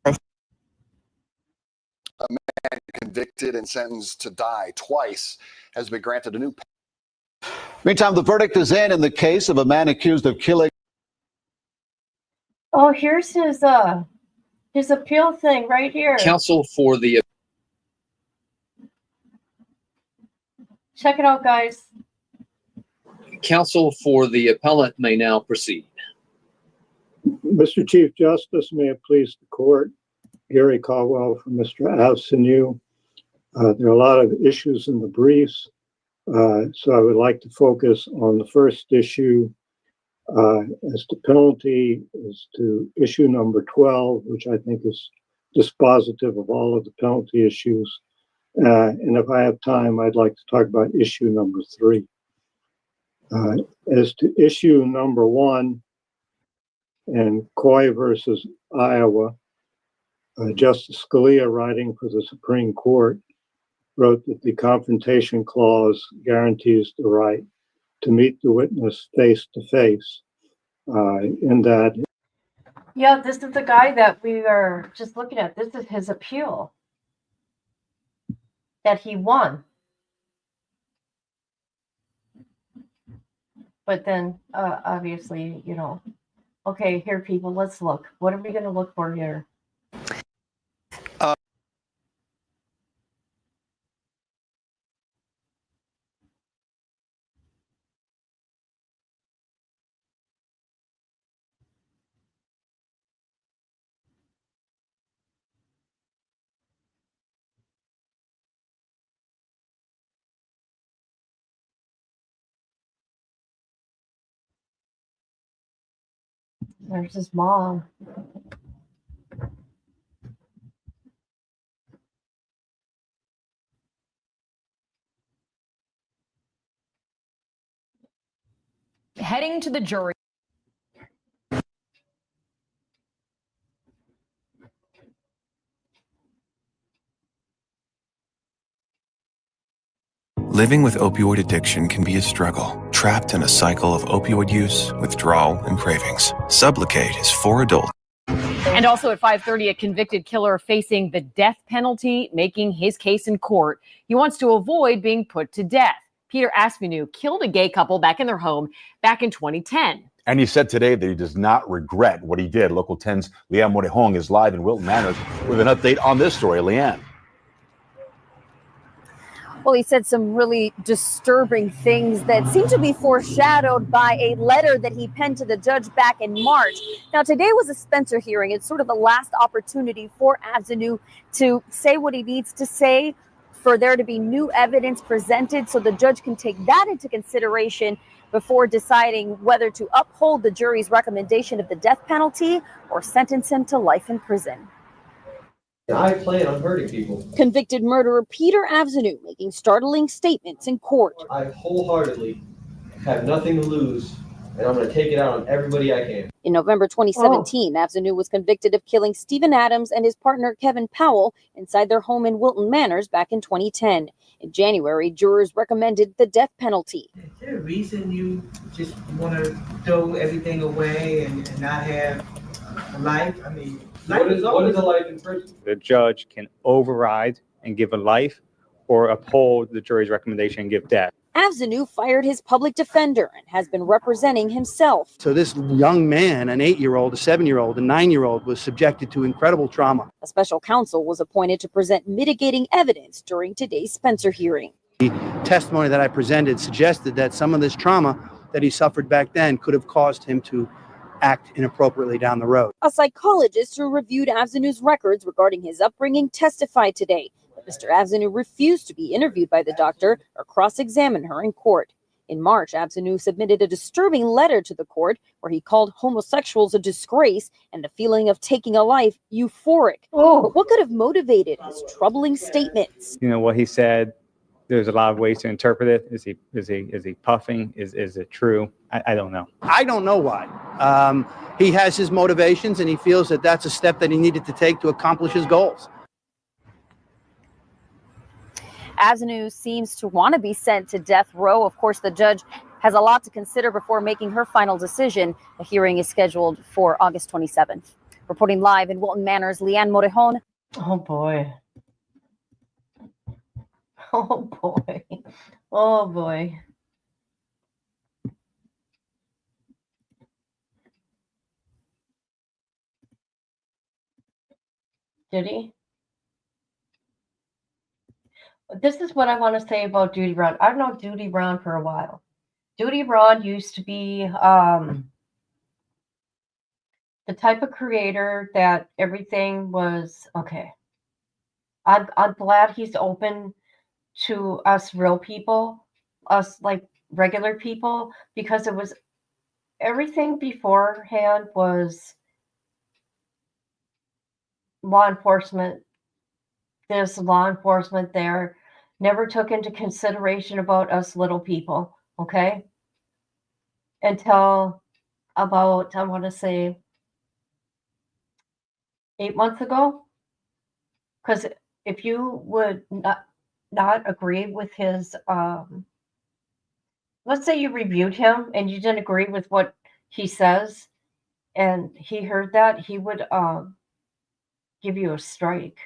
A man convicted and sentenced to die twice has been granted a new. Meantime, the verdict is in the case of a man accused of killing. Oh, here's his appeal thing right here. Counsel for the Check it out, guys. counsel for the appellant may now proceed. Mr. Chief Justice, may it please the court, Gary Caldwell for Mr. Avsinu. There are a lot of issues in the briefs, so I would like to focus on the first issue as to penalty, as to issue number 12, which I think is dispositive of all of the penalty issues. And if I have time, I'd like to talk about issue number 3. As to issue number 1, and Coy versus Iowa, Justice Scalia, writing for the Supreme Court, wrote that the Confrontation Clause guarantees the right to meet the witness face to face. In that, Yeah, this is the guy that we are just looking at. This is his appeal that he won. But then, obviously, okay, here, people, let's look. What are we going to look for here? There's his mom. Heading to the jury. Living with opioid addiction can be a struggle. Trapped in a cycle of opioid use, withdrawal, and cravings. Sublocade is for adults. And also at 5:30, a convicted killer facing the death penalty, making his case in court. He wants to avoid being put to death. Peter Avenue killed a gay couple back in their home back in 2010. And he said today that he does not regret what he did. Local 10's Leanne Morehong is live in Wilton Manors with an update on this story. Leanne. Well, he said some really disturbing things that seem to be foreshadowed by a letter that he penned to the judge back in March. Now, today was a Spencer hearing. It's sort of a last opportunity for Avenue to say what he needs to say, for there to be new evidence presented so the judge can take that into consideration before deciding whether to uphold the jury's recommendation of the death penalty or sentence him to life in prison. I plan on hurting people. Convicted murderer Peter Avenue making startling statements in court. I wholeheartedly have nothing to lose, and I'm going to take it out on everybody I can. In November 2017, Avenue was convicted of killing Stephen Adams and his partner Kevin Powell inside their home in Wilton Manors back in 2010. In January, jurors recommended the death penalty. Is there a reason you just want to throw everything away and not have a life? I mean, What is a life in prison? The judge can override and give a life or uphold the jury's recommendation and give death. Avenue fired his public defender and has been representing himself. So this young man, an 8-year-old, a 7-year-old, a 9-year-old, was subjected to incredible trauma. A special counsel was appointed to present mitigating evidence during today's Spencer hearing. The testimony that I presented suggested that some of this trauma that he suffered back then could have caused him to act inappropriately down the road. A psychologist who reviewed Avenue's records regarding his upbringing testified today that Mr. Avenue refused to be interviewed by the doctor or cross-examine her in court. In March, Avenue submitted a disturbing letter to the court where he called homosexuals a disgrace and the feeling of taking a life euphoric. But what could have motivated his troubling statements? You know what he said. There's a lot of ways to interpret it. Is he puffing? Is it true? I don't know. I don't know why. He has his motivations and he feels that that's a step that he needed to take to accomplish his goals. Avenue seems to want to be sent to death row. Of course, the judge has a lot to consider before making her final decision. A hearing is scheduled for August 27th. Reporting live in Wilton Manors, Leanne Morehong. Oh boy. Oh boy. Oh boy. Did he? This is what I want to say about Duty Ron. I've known Duty Ron for a while. Duty Ron used to be the type of creator that everything was okay. I'm glad he's open to us real people, us like regular people, because it was everything beforehand was law enforcement, this law enforcement there, never took into consideration about us little people, okay? Until about, I want to say, 8 months ago. Because if you would not agree with his, let's say you reviewed him and you didn't agree with what he says, and he heard that, he would give you a strike,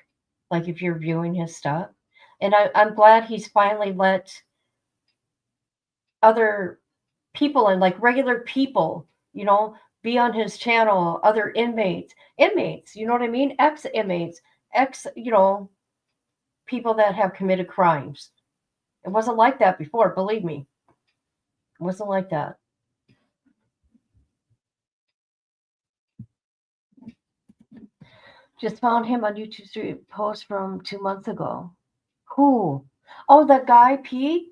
like if you're viewing his stuff. And I'm glad he's finally let other people and like regular people, you know, be on his channel, other inmates, you know what I mean? Ex-inmates, you know, people that have committed crimes. It wasn't like that before, believe me. It wasn't like that. Just found him on YouTube Street post from 2 months ago. Who? Oh, that guy, Peter.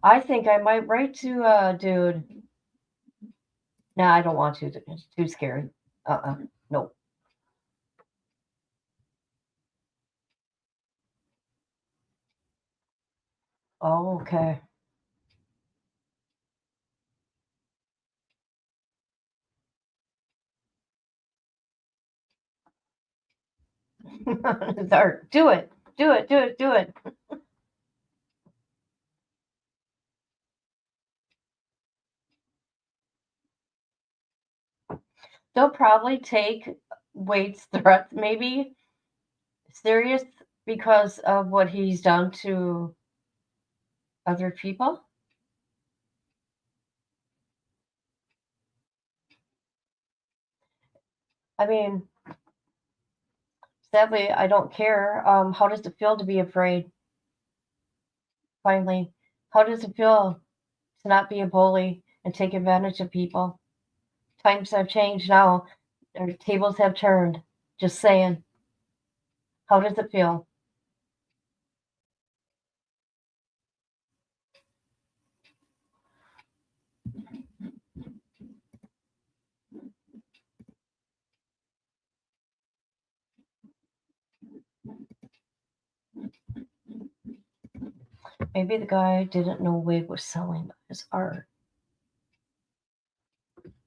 I think I might write to dude. No, I don't want to. It's too scary. Nope. Oh, okay. Do it. They'll probably take Wade's threats, maybe, serious because of what he's done to other people? I mean, sadly, I don't care. How does it feel to be afraid? Finally, how does it feel to not be a bully and take advantage of people? Times have changed now. Our tables have turned. Just saying. How does it feel? Maybe the guy didn't know Wade was selling his art.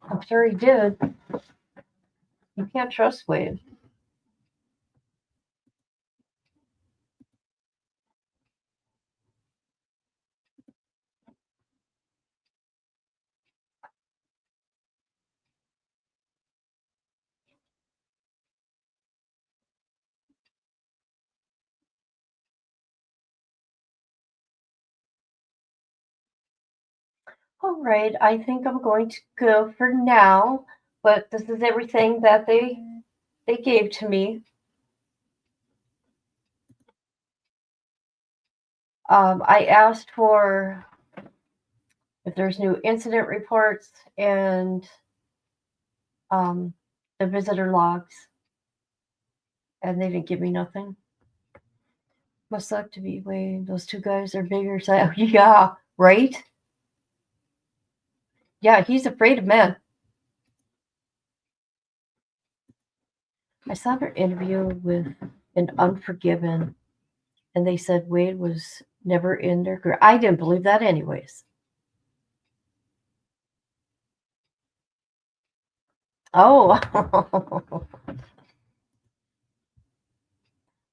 I'm sure he did. You can't trust Wade. All right, I think I'm going to go for now, but this is everything that they gave to me. I asked for if there's new incident reports and the visitor logs, and they didn't give me nothing. Must suck to be Wade. Those two guys are bigger. So yeah, right? Yeah, he's afraid of men. I saw her interview with an Unforgiven, and they said Wade was never in their group. I didn't believe that anyways. Oh.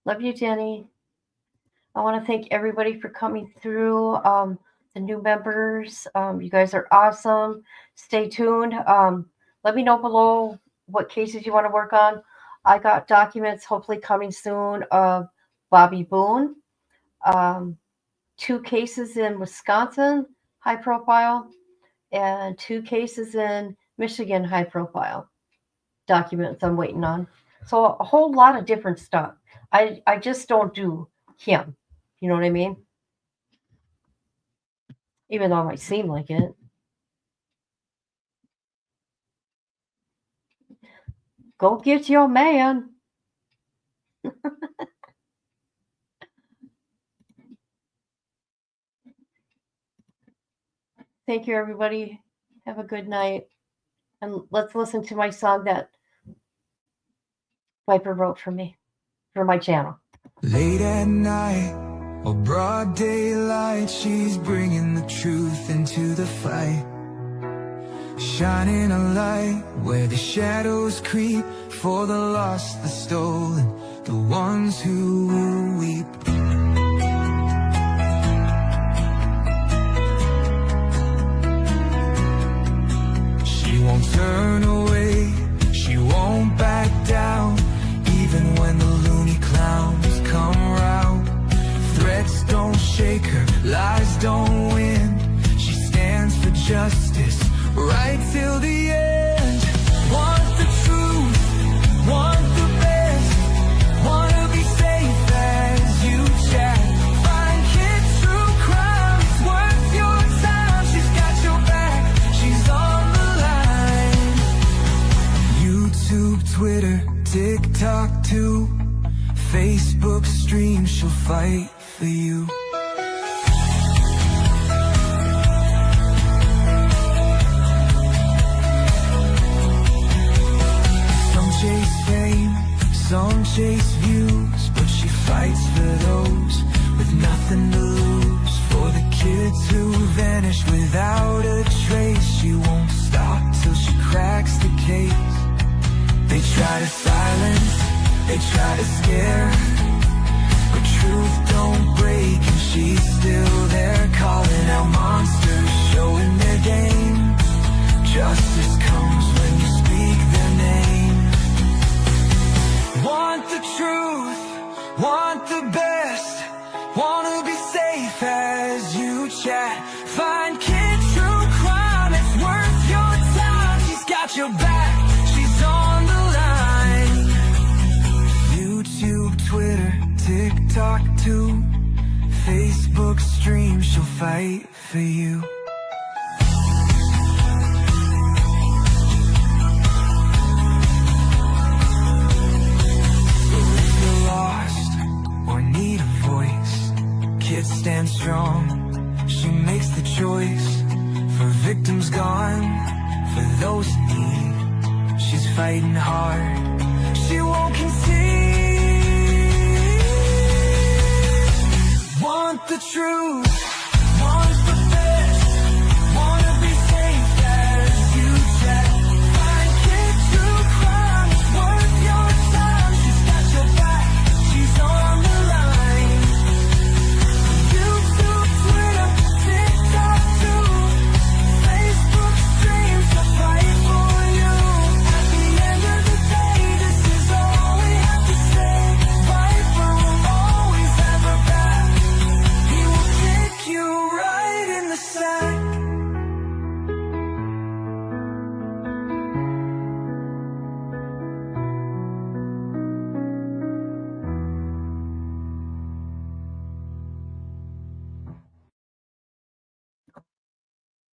Love you, Jenny. I want to thank everybody for coming through. The new members, you guys are awesome. Stay tuned. Let me know below what cases you want to work on. I got documents hopefully coming soon of Bobby Boone. 2 cases in Wisconsin, high profile, and 2 cases in Michigan, high profile documents I'm waiting on. So a whole lot of different stuff. I just don't do him. You know what I mean? Even though it might seem like it. Go get your man. Thank you, everybody. Have a good night. And let's listen to my song that Viper wrote for me, for my channel. Late at night or broad daylight, she's bringing the truth into the fight, shining a light where the shadows creep, for the lost, the stolen, the ones who will weep. She won't turn away, she won't back down, even when the loony clowns come round. Threats don't shake her, lies don't win. She stands for justice right till the end. Want the truth, want the best, wanna be safe as you chat. Find kids true crime, it's worth your time. She's got your back, she's on the line. YouTube, Twitter, TikTok too, Facebook stream, she'll fight for you. Some chase fame, some chase views, but she fights for those with nothing to lose. For the kids who vanish without a trace, she won't stop till she cracks the case. They try to silence, they try to scare, but truth don't break and she's still there, calling out monsters, showing their game. Justice comes when you speak their name. Want the truth, Want the best, wanna be safe as you chat. Find Kid True Crime, it's worth your time. She's got your back, she's on the line. YouTube, Twitter, TikTok too. Facebook stream, she'll fight for you. Need a voice, kids stand strong. She makes the choice for victims gone, for those in need. She's fighting hard, she won't concede. Want the truth,